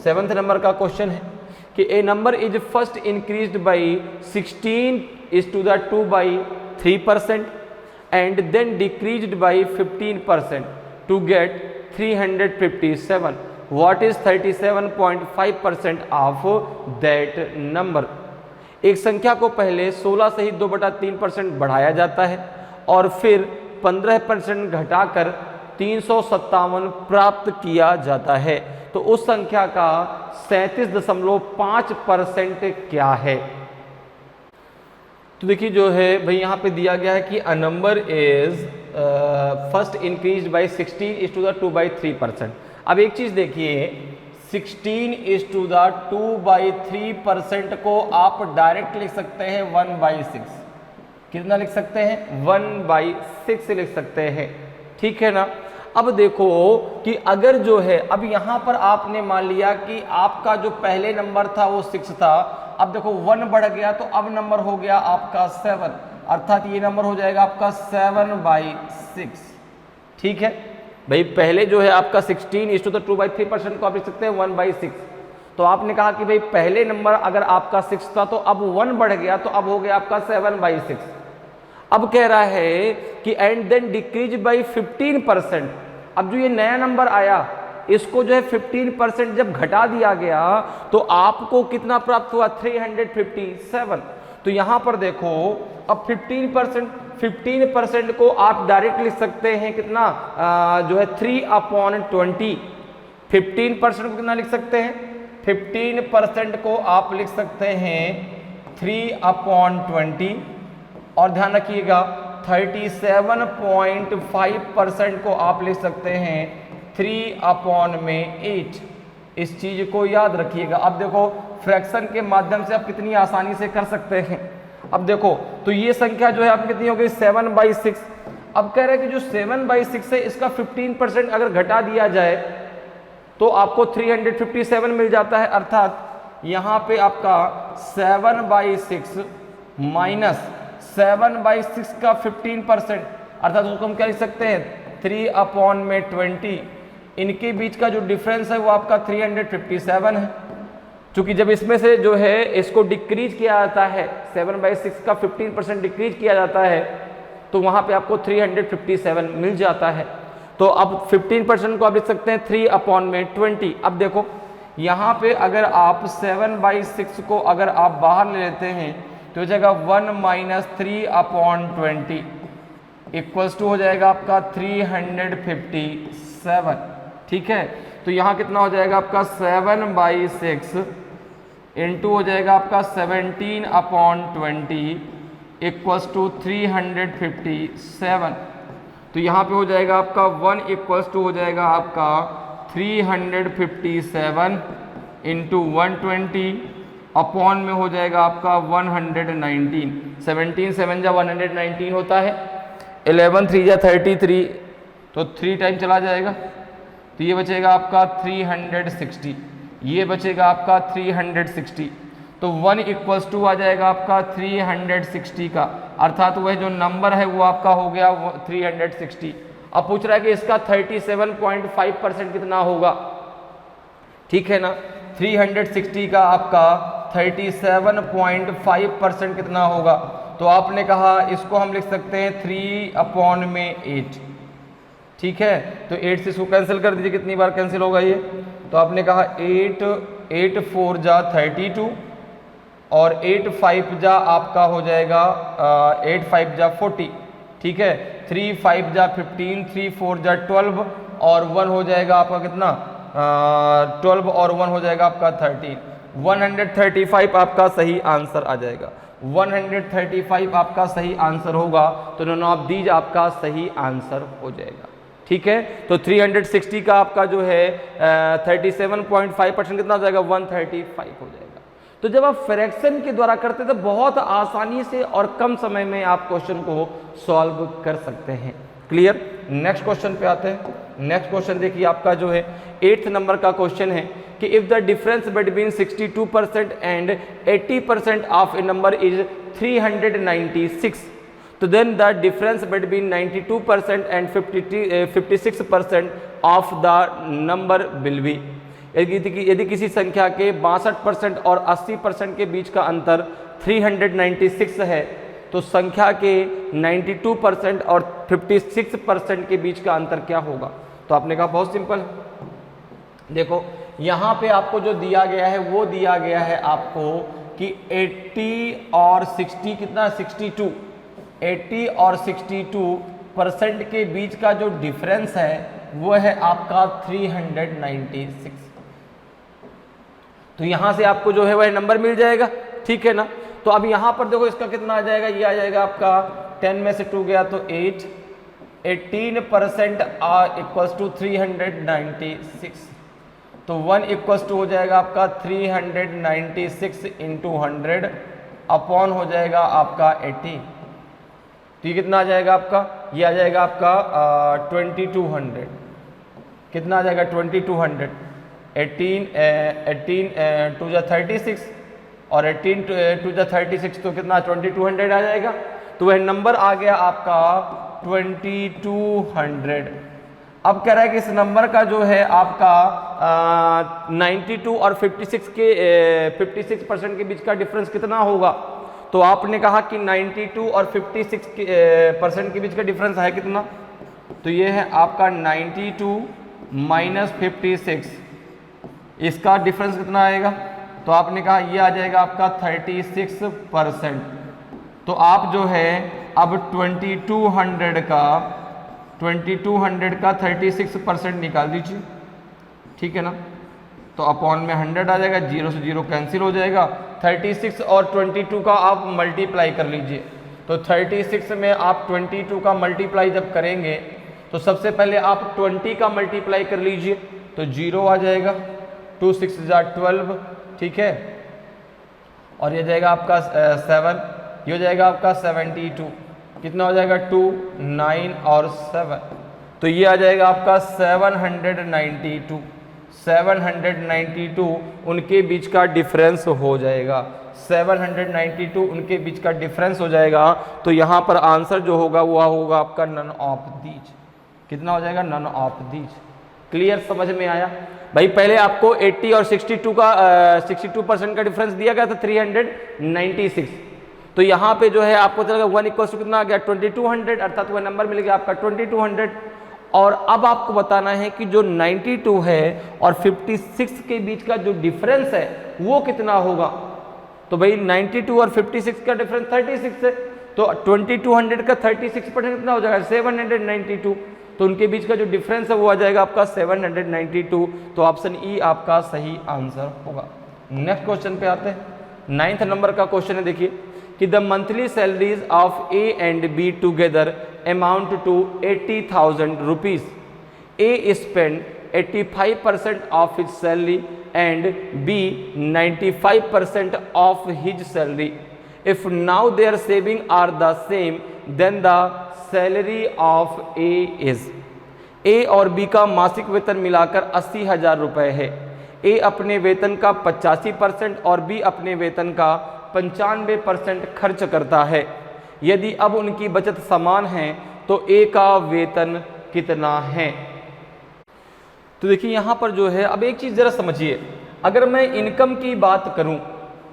A: 7th नंबर का क्वेश्चन है कि a number is first increased by 16:2/3% and then decreased by 15% to get 357. What is 37.5% of that number? एक संख्या को पहले 16 से ही 2/3% बढ़ाया जाता है और फिर 15% घटाकर 357 प्राप्त किया जाता है। तो उस संख्या का 37.5% क्या है। तो देखिए जो है भाई यहाँ पे दिया गया है कि a number is first increase by 16:2/3%। अब एक चीज देखिए, 16:2/3% को आप डायरेक्ट लिख सकते हैं 1/6। कितना लिख सकते हैं 1/6 लिख सकते हैं, ठीक है ना। अब देखो कि अगर जो है, अब यहाँ पर आपने मान लिया कि आपका जो पहले नंबर था वो 6 था, अब देखो 1 बढ़ गया तो अब नंबर हो गया आपका 7, अर्थात ये नंबर हो जाएगा आपका 7/6, ठीक है भाई। पहले जो है आपका 16:2/3% को आप लिख सकते हैं 1/6। तो आपने कहा कि भाई पहले नंबर अगर आपका 6 था तो अब 1 बढ़ गया तो अब हो गया आपका 7/6। अब कह रहा है कि एंड देन डिक्रीज बाई 15%। अब जो ये नया नंबर आया इसको जो है 15% जब घटा दिया गया तो आपको कितना प्राप्त हुआ 357। तो यहां पर देखो अब 15% को आप डायरेक्ट लिख सकते हैं कितना जो है 3/20। 15% को कितना लिख सकते हैं 15% को आप लिख सकते हैं 3/20 और ध्यान रखिएगा 37.5% को आप लिख सकते हैं 3/8। इस चीज को याद रखिएगा। अब देखो फ्रैक्शन के माध्यम से आप कितनी आसानी से कर सकते हैं। अब देखो तो ये संख्या जो है आपकी कितनी हो गई 7/6। अब कह रहे हैं कि जो 7/6 है इसका 15% अगर घटा दिया जाए तो आपको 357 मिल जाता है। अर्थात यहाँ पे आपका 7/6 माइनस 7/6 का 15%, अर्थात उसको हम क्या लिख सकते हैं 3/20। इनके बीच का जो डिफरेंस है वो आपका 357 है। क्योंकि जब इसमें से जो है इसको डिक्रीज किया जाता है 7/6 का 15% डिक्रीज किया जाता है तो वहां पे आपको 357 मिल जाता है। तो अब 15% को आप लिख सकते हैं 3/20। अब देखो यहाँ पे अगर आप 7/6 को अगर आप बाहर ले लेते हैं तो हो जाएगा 1 - 3/20 इक्वल्स टू हो जाएगा आपका 357। ठीक है, तो यहाँ कितना हो जाएगा आपका 7/6 इंटू हो जाएगा आपका 17/20 इक्वल्स टू 357। तो यहाँ पे हो जाएगा आपका 1 इक्वल्स टू हो जाएगा आपका 357 इंटू 120 अपॉन में हो जाएगा आपका 119। 17 7 जा 119 होता है, 11 3 जा 33, तो 3 टाइम चला जाएगा तो ये बचेगा आपका 360, ये बचेगा आपका 360। तो 1 इक्वल्स टू आ जाएगा आपका 360 का, अर्थात वह जो नंबर है वो आपका हो गया 360। अब पूछ रहा है कि इसका 37.5% कितना होगा। ठीक है ना, 360 का आपका 37.5% कितना होगा। तो आपने कहा इसको हम लिख सकते हैं 3/8। ठीक है, तो 8 से इसको कैंसिल कर दीजिए, कितनी बार कैंसिल होगा ये। तो आपने कहा 8 4 जा 32 और 8 5 जा आपका हो जाएगा 8 5 जा 40। ठीक है, 3 5 जा 15, 3 4 जा 12 और 1 हो जाएगा आपका कितना 12 और 1 हो जाएगा आपका 13। 135 आपका सही आंसर आ जाएगा। 135 आपका सही आंसर होगा, तो नॉन ऑफ दीज आपका सही आंसर हो जाएगा। ठीक है, तो 360 का आपका जो है 37.5% कितना हो जाएगा 135 हो जाएगा। तो जब आप फ्रैक्शन के द्वारा करते तो बहुत आसानी से और कम समय में आप क्वेश्चन को सॉल्व कर सकते हैं। क्लियर। नेक्स्ट क्वेश्चन पे आते हैं। नेक्स्ट क्वेश्चन देखिए आपका जो है 8th नंबर का क्वेश्चन है कि if the difference between 62% and 80% of a number is 396, तो then the difference between 92% and 56% of the number will be. यदि किसी संख्या के 62% और 80% के बीच का अंतर 396 है तो संख्या के 92% और 56% के बीच का अंतर क्या होगा। तो आपने कहा बहुत सिंपल। देखो यहाँ पे आपको जो दिया गया है वो दिया गया है आपको कि 80 और 60 कितना 62, 80 और 62% के बीच का जो डिफरेंस है वो है आपका 396। तो यहाँ से आपको जो है वह नंबर मिल जाएगा। ठीक है ना, तो अब यहाँ पर देखो इसका कितना आ जाएगा, ये आ जाएगा आपका 10 में से 2 गया तो 8, 18% इक्वल्स टू 396। तो 1 इक्वल्स टू हो जाएगा आपका 396 इंटू 100 अपॉन हो जाएगा आपका 80। तो ये कितना आ जाएगा आपका, ये आ जाएगा आपका 2200। कितना आ जाएगा 2200। 18 2 जा 36 और 18 2 जा 36 तो कितना 2200 आ जाएगा। तो वह नंबर आ गया आपका 2200। अब कह रहा है कि इस नंबर का जो है आपका 92 और 56% के बीच का डिफरेंस कितना होगा। तो आपने कहा कि 92 और 56% के बीच का डिफरेंस है कितना। तो ये है आपका 92 माइनस 56, इसका डिफरेंस कितना आएगा। तो आपने कहा ये आ जाएगा आपका 36%। तो आप जो है अब 2200 का 36% निकाल दीजिए। ठीक है ना, तो अपॉन में 100 आ जाएगा, 0 से 0 कैंसिल हो जाएगा। 36 और 22 का आप मल्टीप्लाई कर लीजिए। तो 36 में आप 22 का मल्टीप्लाई जब करेंगे तो सबसे पहले आप 20 का मल्टीप्लाई कर लीजिए, तो 0 आ जाएगा। 2 6 12, ठीक है, और ये जाएगा आपका 7, ये हो जाएगा आपका 72। कितना हो जाएगा 2 9 और 7, तो ये आ जाएगा आपका 792। 792 उनके बीच का डिफरेंस हो जाएगा। 792 उनके बीच का डिफरेंस हो जाएगा। तो यहाँ पर आंसर जो होगा वो होगा आपका नन ऑफ दीज। कितना हो जाएगा? None of these. क्लियर, समझ में आया भाई? पहले आपको 80 और 62% का डिफरेंस दिया गया था 396। तो यहाँ पे जो है आपको चलेगा 1 इक्वल टू कितना आ गया 2200, अर्थात वह नंबर मिल गया आपका 2200। और अब आपको बताना है कि जो 92 है और 56 के बीच का जो डिफरेंस है वो कितना होगा। तो भाई 92 और 56 का डिफरेंस 36 है, तो 2200 का 36% कितना हो जाएगा 792। तो उनके बीच का जो डिफरेंस है वो आ जाएगा आपका 792। तो ऑप्शन ई आपका सही आंसर होगा। नेक्स्ट क्वेश्चन पे आते हैं। 9th नंबर का क्वेश्चन है, देखिए कि the monthly salaries of A and B together amount to 80,000 rupees. A spend 85% of his salary and B 95% of his salary. If now their saving are the same then the salary of A is. A और B का मासिक वेतन मिलाकर 80,000 रुपए है। ए अपने वेतन का 85% और बी अपने वेतन का 95% खर्च करता है। यदि अब उनकी बचत समान है तो ए का वेतन कितना है। तो देखिए यहाँ पर जो है, अब एक चीज़ ज़रा समझिए, अगर मैं इनकम की बात करूँ,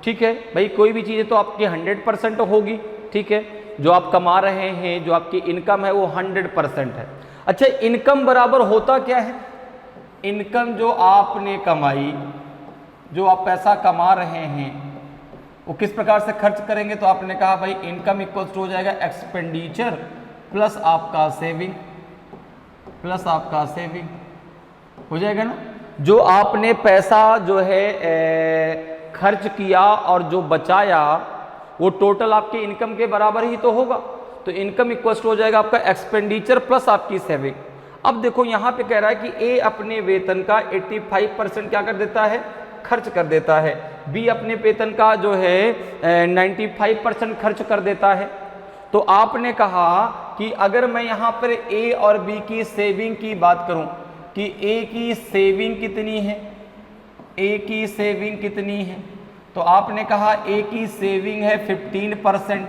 A: ठीक है भाई, कोई भी चीज़ तो आपकी 100% होगी, ठीक है, जो आप कमा रहे हैं, जो आपकी इनकम है वो 100% है। अच्छा, इनकम बराबर होता क्या है? इनकम जो आपने कमाई, जो आप पैसा कमा रहे हैं वो किस प्रकार से खर्च करेंगे। तो आपने कहा भाई इनकम इक्वल्स टू हो जाएगा एक्सपेंडिचर प्लस आपका सेविंग, प्लस आपका सेविंग हो जाएगा ना। जो आपने पैसा जो है खर्च किया और जो बचाया वो टोटल आपकी इनकम के बराबर ही तो होगा। तो इनकम इक्वल्स टू हो जाएगा आपका एक्सपेंडिचर प्लस आपकी सेविंग। अब देखो यहाँ पे कह रहा है कि ए अपने वेतन का 85% क्या कर देता है, खर्च कर देता है। बी अपने वेतन का जो है 95% खर्च कर देता है। तो आपने कहा कि अगर मैं यहाँ पर ए और बी की सेविंग की बात करूँ कि ए की सेविंग कितनी है, ए की सेविंग कितनी है, तो आपने कहा ए की सेविंग है 15%।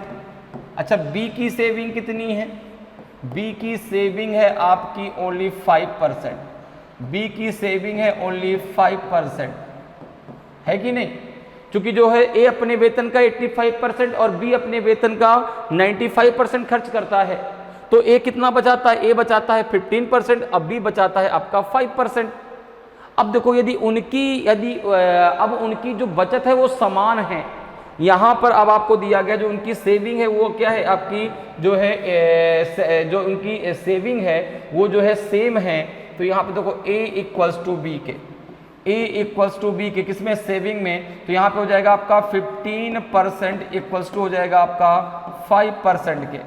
A: अच्छा, बी की सेविंग कितनी है? बी की सेविंग है आपकी ओनली 5%। बी की सेविंग है ओनली 5%, है कि नहीं? क्योंकि जो है ए अपने वेतन का 85% और बी अपने वेतन का 95% खर्च करता है। तो ए कितना बचाता है? ए बचाता है 15%, अब बी बचाता है आपका 5%। अब देखो यदि अब उनकी जो बचत है वो समान है, यहाँ पर अब आपको दिया गया जो उनकी सेविंग है वो क्या है, आपकी जो है जो उनकी सेविंग है वो जो है सेम है। तो यहाँ पे देखो ए इक्वल्स टू बी के, ए इक्वल्स टू बी के किसमें, सेविंग में। तो यहाँ पे हो जाएगा आपका 15% इक्वल्स टू हो जाएगा आपका 5% के।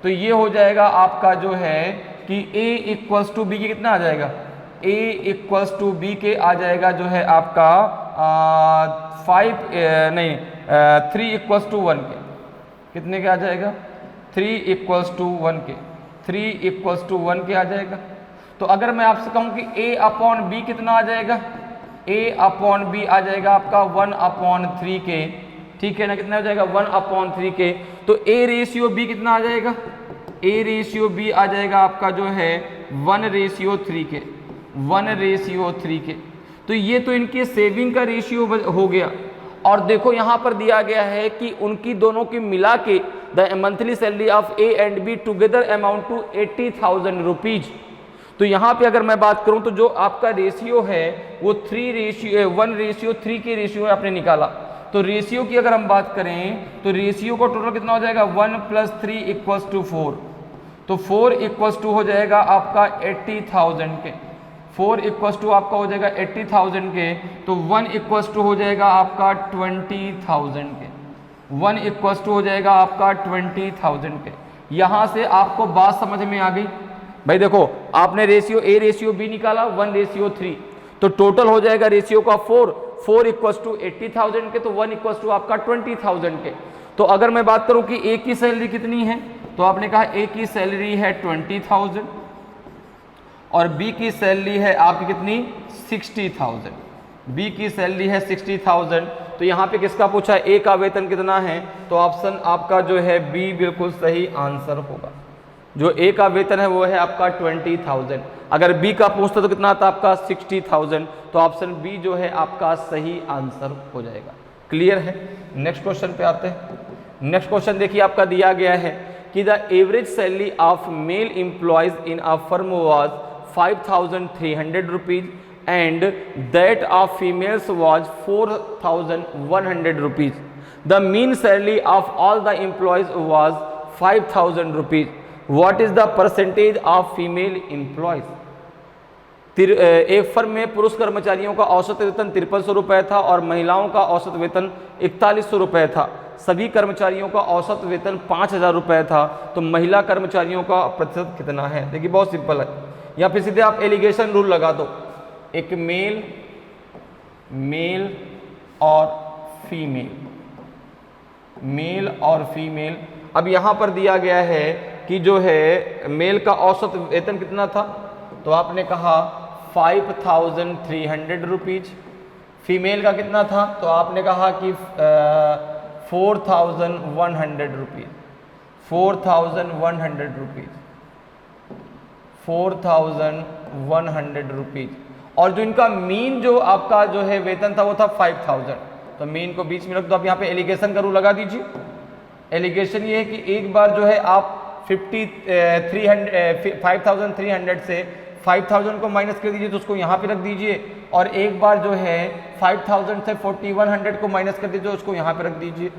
A: तो ये हो जाएगा आपका जो है कि ए इक्वल्स टू बी के कितना आ जाएगा, ए इक्वल्स टू बी के आ जाएगा जो है आपका 3 इक्वल्स टू 1 के। कितने के आ जाएगा? 3 इक्वल्स टू 1 के, 3 इक्वल्स टू 1 के आ जाएगा। तो अगर मैं आपसे कहूँ कि a अपॉन बी कितना आ जाएगा, a अपॉन बी आ जाएगा आपका 1/3 के, ठीक है ना। कितना हो जाएगा 1/3 के। तो a रेशियो b कितना आ जाएगा, a रेशियो b आ जाएगा आपका जो है 1/3 के, 1/3 के। तो ये तो इनकी सेविंग का रेशियो हो गया। और देखो यहाँ पर दिया गया है कि उनकी दोनों की मिला के the monthly salary of A and B together amount to 80,000 rupees. तो यहाँ पे अगर मैं बात करूँ तो जो आपका रेशियो है वो 1/3 के रेशियो आपने निकाला। तो रेशियो की अगर हम बात करें तो रेशियो का टोटल कितना हो जाएगा 1 + 3 = 4। तो 4 = हो जाएगा आपका 80,000 के, 4 इक्वस टू आपका हो जाएगा 80,000 के, तो 1 इक्वस टू हो जाएगा आपका 20,000 के, 1 इक्वस टू हो जाएगा आपका 20,000 के। यहाँ से आपको बात समझ में आ गई भाई। देखो आपने रेशियो ए रेशियो बी निकाला 1:3, तो टोटल हो जाएगा रेशियो का 4 इक्वस टू 80,000 के, तो 1 इक्वस टू आपका 20,000 के। तो अगर मैं बात करूं कि ए की सैलरी कितनी है, तो आपने कहा ए की सैलरी है 20,000 और बी की सैलरी है आपकी कितनी 60,000, बी की सैलरी है 60,000। तो यहाँ पे किसका पूछा, ए का वेतन कितना है, तो ऑप्शन आपका जो है बी बिल्कुल सही आंसर होगा। जो ए का वेतन है वो है आपका 20,000। अगर बी का पूछता तो कितना था आपका 60,000, तो ऑप्शन बी जो है आपका सही आंसर हो जाएगा। क्लियर है। नेक्स्ट क्वेश्चन पे आते हैं। नेक्स्ट क्वेश्चन देखिए आपका दिया गया है कि the average salary of male employees in a firm was 5,300 rupees and that of females was 4,100 rupees. The mean salary of all the employees was 5,000 rupees. What is the percentage of female employees? एक firm में पुरुष कर्मचारियों का औसत वेतन 5300 रुपये था और महिलाओं का औसत वेतन 4100 रुपये था। सभी कर्मचारियों का औसत वेतन 5,000 रुपये था, तो महिला कर्मचारियों का प्रतिशत कितना है? देखिए बहुत सिंपल है, या फिर सीधे आप एलिगेशन रूल लगा दो, एक मेल और फीमेल, मेल और फीमेल। अब यहाँ पर दिया गया है कि जो है मेल का औसत वेतन कितना था, तो आपने कहा 5,300 रुपीज। फीमेल का कितना था, तो आपने कहा कि 4,100 रुपीज, 4,100 रुपीज, 4,100 रुपीज। और जो इनका मीन जो आपका जो है वेतन था वो था 5,000, तो मीन को बीच में रख दो। आप यहाँ पे एलिगेशन का रूल लगा दीजिए। एलिगेशन ये है कि एक बार जो है आप 5,300 से 5,000 को माइनस कर दीजिए, तो उसको यहाँ पे रख दीजिए, और एक बार जो है 5,000 से 4,100 को माइनस कर दीजिए, उसको यहाँ पे रख दीजिए।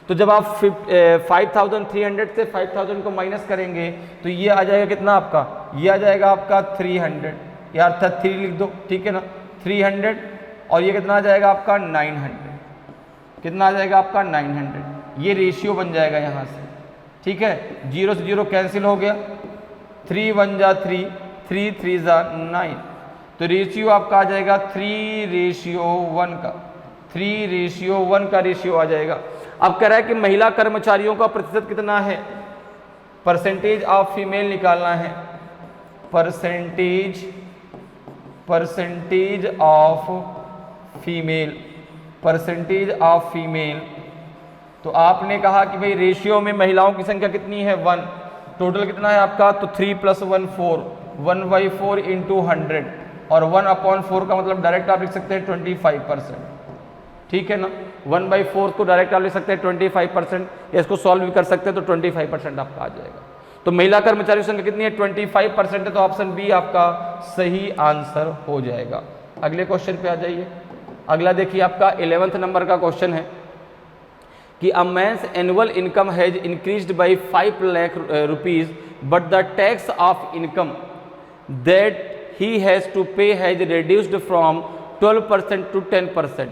A: तो जब आप 5,300 से 5,000 को माइनस करेंगे तो ये आ जाएगा कितना आपका, ये आ जाएगा आपका 300, या अर्थात 3 लिख दो, ठीक है ना, 300। और ये कितना आ जाएगा आपका 900, कितना आ जाएगा आपका 900। ये रेशियो बन जाएगा यहाँ से, ठीक है। 0 से 0 कैंसिल हो गया, 3 1 जा 3, 3 3 जा 9, तो रेशियो आपका आ जाएगा 3:1 का, 3:1 का रेशियो आ जाएगा। अब कह रहा है कि महिला कर्मचारियों का प्रतिशत कितना है, परसेंटेज ऑफ फीमेल निकालना है, percentage of female, percentage of female. तो आपने कहा कि भाई रेशियो में महिलाओं की संख्या कितनी है 1, टोटल कितना है आपका, तो 3 + 1 4, 1/4 × 100, और 1/4 का मतलब डायरेक्ट आप लिख सकते हैं 25%, ठीक है ना। 1/4 को डायरेक्ट आप लिख सकते हैं 25%, या इसको सॉल्व भी कर सकते हैं तो 25% आपका आ जाएगा। तो महिला कर्मचारियों की संख्या कितनी है, 25% है, तो ऑप्शन बी आपका सही आंसर हो जाएगा। अगले क्वेश्चन पे आ जाइए। अगला देखिए आपका 11th नंबर का क्वेश्चन है कि a man's annual income has increased by 5 lakh rupees but the tax of income that he has to pay has reduced from 12% to 10%.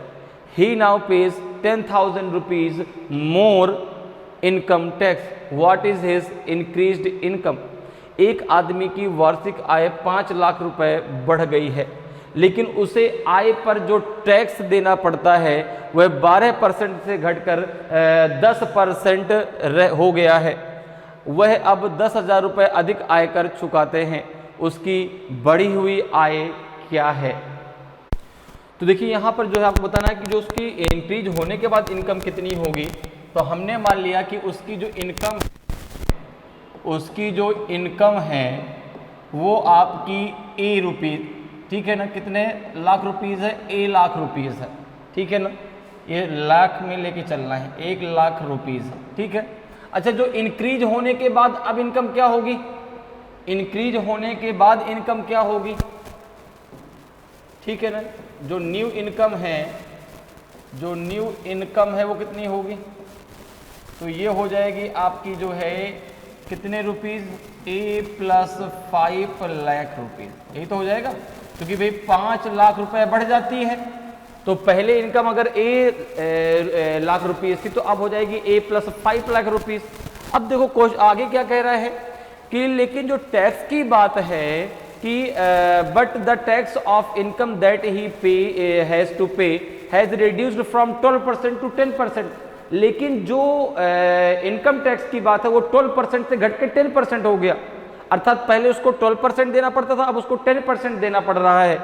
A: He now pays 10,000 rupees more income tax. What is his increased income? एक आदमी की वार्षिक आय 5 लाख रुपए बढ़ गई है, लेकिन उसे आय पर जो टैक्स देना पड़ता है वह 12% से घटकर 10% हो गया है। वह अब 10,000 रुपये अधिक आयकर चुकाते हैं। उसकी बढ़ी हुई आय क्या है? तो देखिए यहाँ पर जो है आपको बताना है कि जो उसकी इंक्रीज होने के बाद इनकम कितनी होगी। तो हमने मान लिया कि उसकी जो इनकम है वो आपकी ए रुपीज़, ठीक है ना, कितने लाख रुपीज़ है, ए लाख रुपीज़ है, ठीक है ना, ये लाख में लेके चलना है, 1 लाख रुपीज़, ठीक है। अच्छा, जो इंक्रीज होने के बाद अब इनकम क्या होगी, इंक्रीज होने के बाद इनकम क्या होगी, ठीक है ना, जो न्यू इनकम है वो कितनी होगी, तो ये हो जाएगी आपकी जो है कितने रुपीज़, ए + 5 लाख रुपीज़, यही तो हो जाएगा। क्योंकि भाई 5 लाख रुपए बढ़ जाती है, तो पहले इनकम अगर ए लाख रुपीस थी तो अब हो जाएगी ए प्लस 5 लाख रुपीस। अब देखो आगे क्या कह रहा है कि लेकिन जो टैक्स की बात है कि but the tax of income that ही पे has to pay has reduced from 12% to 10%। लेकिन जो इनकम टैक्स की बात है वो 12% से घट के 10% हो गया, अर्थात पहले उसको 12% देना पड़ता था, अब उसको 10% देना पड़ रहा है,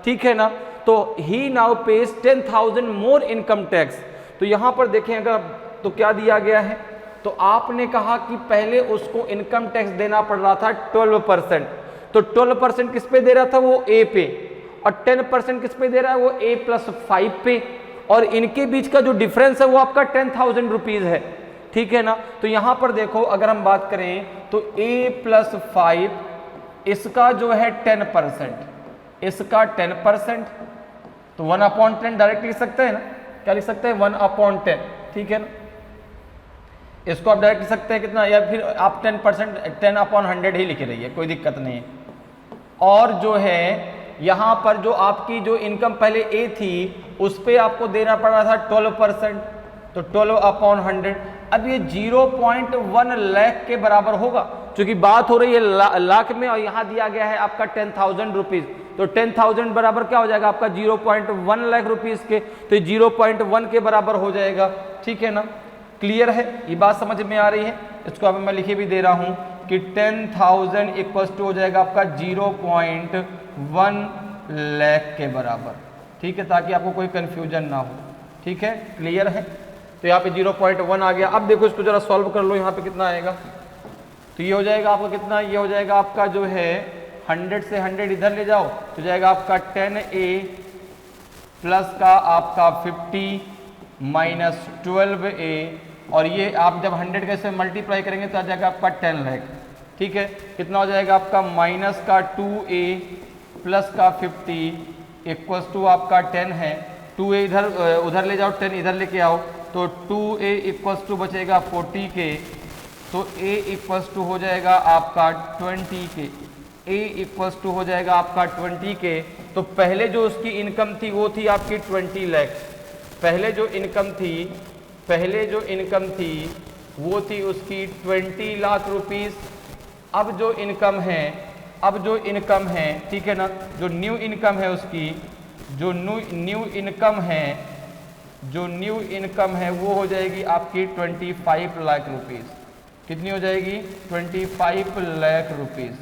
A: ठीक है ना। तो he now pays 10,000 more income tax. तो यहां पर देखें अगर तो क्या दिया गया है, तो आपने कहा कि पहले उसको इनकम टैक्स देना पड़ रहा था 12%, तो 12% किस पे दे रहा था, वो ए पे, और 10% किस पे दे रहा है, वो ए प्लस 5 पे, और इनके बीच का जो डिफरेंस है वो आपका 10,000 रुपीज है, ठीक है ना। तो यहां पर देखो अगर हम बात करें तो a प्लस 5 इसका जो है 10%, इसका 10%, तो 1/10 डायरेक्ट लिख सकते हैं ना, क्या लिख सकते हैं 1/10, ठीक है ना। इसको आप डायरेक्ट लिख सकते हैं कितना, या फिर आप 10% 10/100 ही लिख रही है, कोई दिक्कत नहीं है। और जो है यहां पर जो आपकी जो इनकम पहले ए थी उस पर आपको देना पड़ रहा था 12%, तो 12/100। अब ये 0.1 लाख के बराबर होगा, क्योंकि बात हो रही है लाख में और यहां दिया गया है आपका 10,000 रुपीज, तो 10,000 बराबर क्या हो जाएगा आपका 0.1 लाख रुपीज के, तो 0.1 के बराबर हो जाएगा, ठीक है ना। क्लियर है, ये बात समझ में आ रही है। इसको अब मैं लिखे भी दे रहा हूं कि 10,000 इक्वल्स टू हो जाएगा आपका 0.1 लाख के बराबर, ठीक है, ताकि आपको कोई कंफ्यूजन ना हो, ठीक है, क्लियर है। तो यहाँ पे 0.1 आ गया। अब देखो इसको जरा सॉल्व कर लो, यहाँ पे कितना आएगा, तो ये हो जाएगा आपका कितना, ये हो जाएगा आपका जो है 100 से 100 इधर ले जाओ तो जाएगा आपका 10a प्लस का आपका 50 माइनस 12a, और ये आप जब 100 के से मल्टीप्लाई करेंगे तो आ जाएगा आपका 10 लाख, ठीक है। कितना हो जाएगा आपका माइनस का 2a प्लस का 50 इक्वल्स टू आपका 10 है, 2a इधर उधर ले जाओ, 10 इधर लेके आओ, तो 2a इक्वल्स टू बचेगा 40 के, तो a इक्वल्स टू हो जाएगा आपका 20 के, a इक्वल्स टू हो जाएगा आपका 20 के। तो पहले जो उसकी इनकम थी वो थी आपकी 20 लाख, पहले जो इनकम थी वो थी उसकी 20 लाख रुपीस। अब जो इनकम है, ठीक है ना, जो न्यू इनकम है उसकी, जो न्यू इनकम है वो हो जाएगी आपकी 25 लाख रुपीस। कितनी हो जाएगी 25 लाख रुपीस।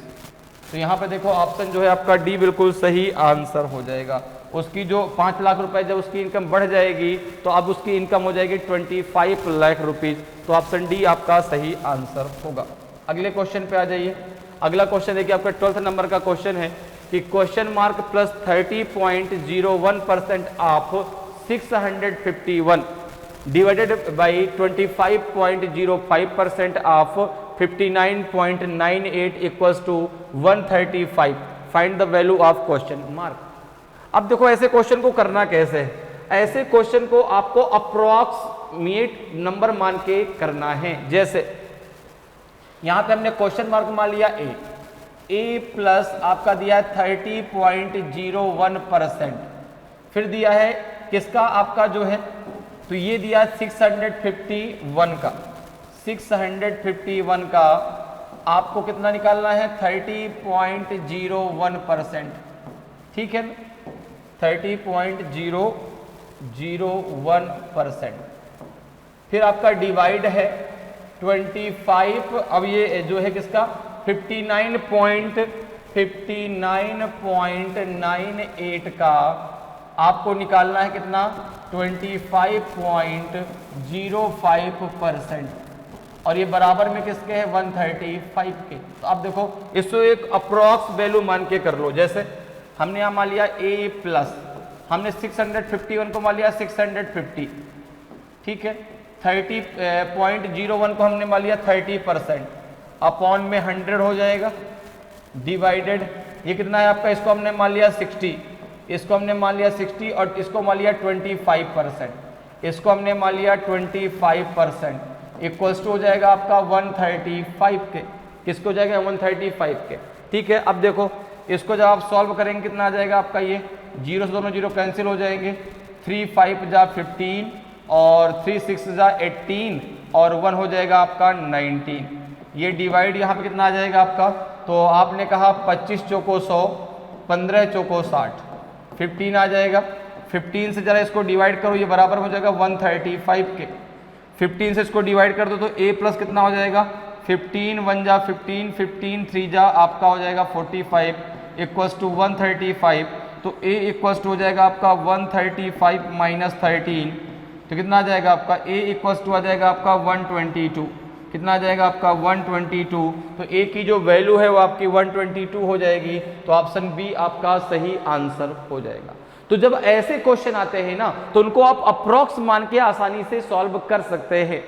A: तो यहाँ पे देखो ऑप्शन जो है आपका डी बिल्कुल सही आंसर हो जाएगा। उसकी जो 5 लाख रुपए जब उसकी इनकम बढ़ जाएगी तो अब उसकी इनकम हो जाएगी 25 लाख रुपीस, तो ऑप्शन डी आपका सही आंसर होगा। अगले क्वेश्चन पे आ जाइए। अगला क्वेश्चन देखिए आपका 12th नंबर का क्वेश्चन है कि question mark plus 30.01% of 651 divided by 25.05% of 59.98 equals to 135। Find the value of question mark. अब देखो ऐसे क्वेश्चन को करना कैसे है, ऐसे क्वेश्चन को आपको अप्रोक्सीमेट नंबर मान के करना है। जैसे यहां पे हमने क्वेश्चन मार्क मान लिया ए प्लस आपका दिया है 30.01%, फिर दिया है किसका आपका जो है, तो ये दिया 651 का आपको कितना निकालना है 30.01%, ठीक है, 30.001%। फिर आपका डिवाइड है 25, अब ये जो है किसका 59.98 का आपको निकालना है कितना 25.05%, और ये बराबर में किसके है 135 के। तो आप देखो इसको एक अप्रोक्स वैल्यू मान के कर लो। जैसे हमने यहाँ मान लिया a प्लस, हमने 651 को मान लिया 650, ठीक है, 30.01 को हमने मान लिया 30%, अपॉन में 100 हो जाएगा, डिवाइडेड ये कितना है आपका, इसको हमने मान लिया 60, इसको हमने मान लिया 60 और इसको मान लिया 25%, इसको हमने मान लिया 25%, इक्वल्स टू हो जाएगा आपका 135 के, किसको जाएगा 135 के, ठीक है। अब देखो इसको जब आप सॉल्व करेंगे कितना आ जाएगा आपका, ये जीरो से दोनों जीरो कैंसिल हो जाएंगे, 3 5 जा 15 और 3 6 जा 18 और 1 हो जाएगा आपका 19। ये डिवाइड यहाँ पे कितना आ जाएगा आपका, तो आपने कहा 25 चौको 100, 15 चौको 60, 15 आ जाएगा। 15 से जरा इसको डिवाइड करो, ये बराबर हो जाएगा 135 के। 15 से इसको डिवाइड कर दो तो a प्लस कितना हो जाएगा, 15 1 जा 15, 15 3 जा आपका हो जाएगा 45 इक्वल्स टू 135। तो a इक्वल्स टू हो जाएगा आपका 135 माइनस 13, तो कितना आ जाएगा आपका a इक्वल्स टू आ जाएगा आपका 122। कितना आ जाएगा आपका 122। तो a की जो वैल्यू है वो आपकी 122 हो जाएगी। तो ऑप्शन बी आपका सही आंसर हो जाएगा। तो जब ऐसे क्वेश्चन आते हैं ना तो उनको आप अप्रॉक्स मान के आसानी से सॉल्व कर सकते हैं।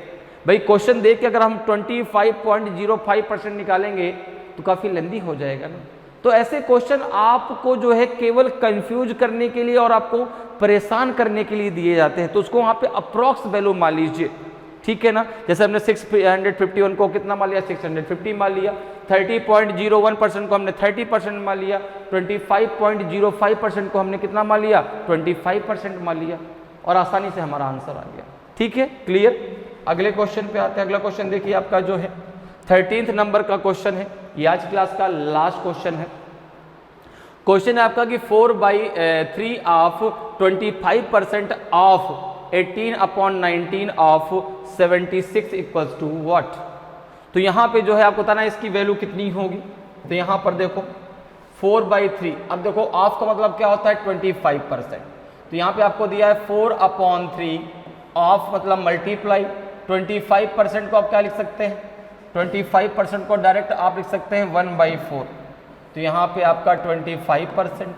A: भाई क्वेश्चन देख के अगर हम 25.05% निकालेंगे तो काफ़ी लेंदी हो जाएगा ना। तो ऐसे क्वेश्चन आपको जो है केवल कंफ्यूज करने के लिए और आपको परेशान करने के लिए दिए जाते हैं। तो उसको वहाँ पे अप्रॉक्स वैल्यू मान लीजिए, ठीक है ना। जैसे हमने 651 को कितना मान लिया, 650 मान लिया। 30.01% को हमने 30% मान लिया। 25.05% को हमने कितना मान लिया, 25% मान लिया, और आसानी से हमारा आंसर आ गया। ठीक है, क्लियर। अगले क्वेश्चन पे आते हैं। अगला क्वेश्चन देखिए आपका जो है 13th नंबर का क्वेश्चन है, ये आज क्लास का लास्ट क्वेश्चन है। क्वेश्चन है आपका कि 4/3 of 25% of 18/19 of 76 equals to what. तो यहाँ पे जो है आपको बताना है इसकी वैल्यू कितनी होगी। तो यहाँ पर देखो 4/3, अब देखो ऑफ का मतलब क्या होता है 25%। तो यहाँ पे आपको दिया है 4/3 ऑफ मतलब मल्टीप्लाई 25% को आप क्या लिख सकते हैं, 25% को डायरेक्ट आप लिख सकते हैं 1/4। तो यहाँ पे आपका 25%,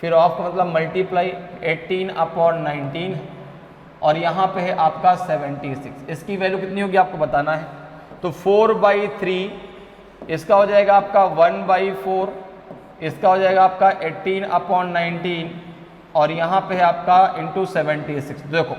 A: फिर ऑफ का मतलब मल्टीप्लाई 18/19 और यहाँ पे है आपका 76। इसकी वैल्यू कितनी होगी आपको बताना है। तो 4/3 इसका हो जाएगा आपका 1/4, इसका हो जाएगा आपका 18/19 और यहाँ पे है आपका इंटू 76। देखो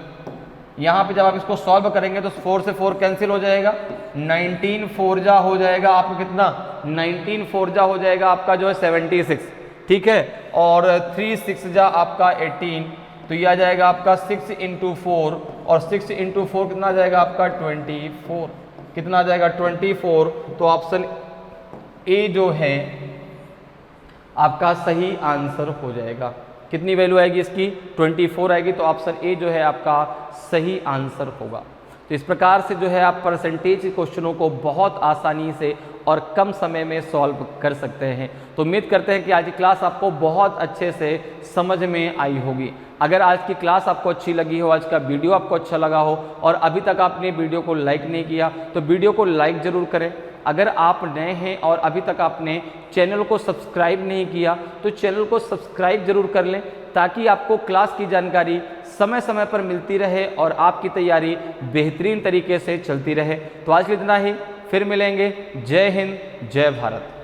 A: यहाँ पे जब आप इसको सॉल्व करेंगे तो 4 से 4 कैंसिल हो जाएगा, 19 4 जा हो जाएगा आपको कितना, 19 4 जा हो जाएगा आपका जो है 76, ठीक है। और 3 6 जा आपका 18, तो ये आ जाएगा आपका 6 × 4 और 6 × 4 कितना आ जाएगा आपका 24। कितना आ जाएगा 24। तो ऑप्शन ए जो है आपका सही आंसर हो जाएगा। कितनी वैल्यू आएगी इसकी, 24 आएगी। तो ऑप्शन ए जो है आपका सही आंसर होगा। तो इस प्रकार से जो है आप परसेंटेज क्वेश्चनों को बहुत आसानी से और कम समय में सॉल्व कर सकते हैं। तो उम्मीद करते हैं कि आज की क्लास आपको बहुत अच्छे से समझ में आई होगी। अगर आज की क्लास आपको अच्छी लगी हो, आज का वीडियो आपको अच्छा लगा हो और अभी तक आपने वीडियो को लाइक नहीं किया तो वीडियो को लाइक ज़रूर करें। अगर आप नए हैं और अभी तक आपने चैनल को सब्सक्राइब नहीं किया तो चैनल को सब्सक्राइब जरूर कर लें, ताकि आपको क्लास की जानकारी समय समय पर मिलती रहे और आपकी तैयारी बेहतरीन तरीके से चलती रहे। तो आज के लिए इतना ही, फिर मिलेंगे। जय हिंद, जय भारत।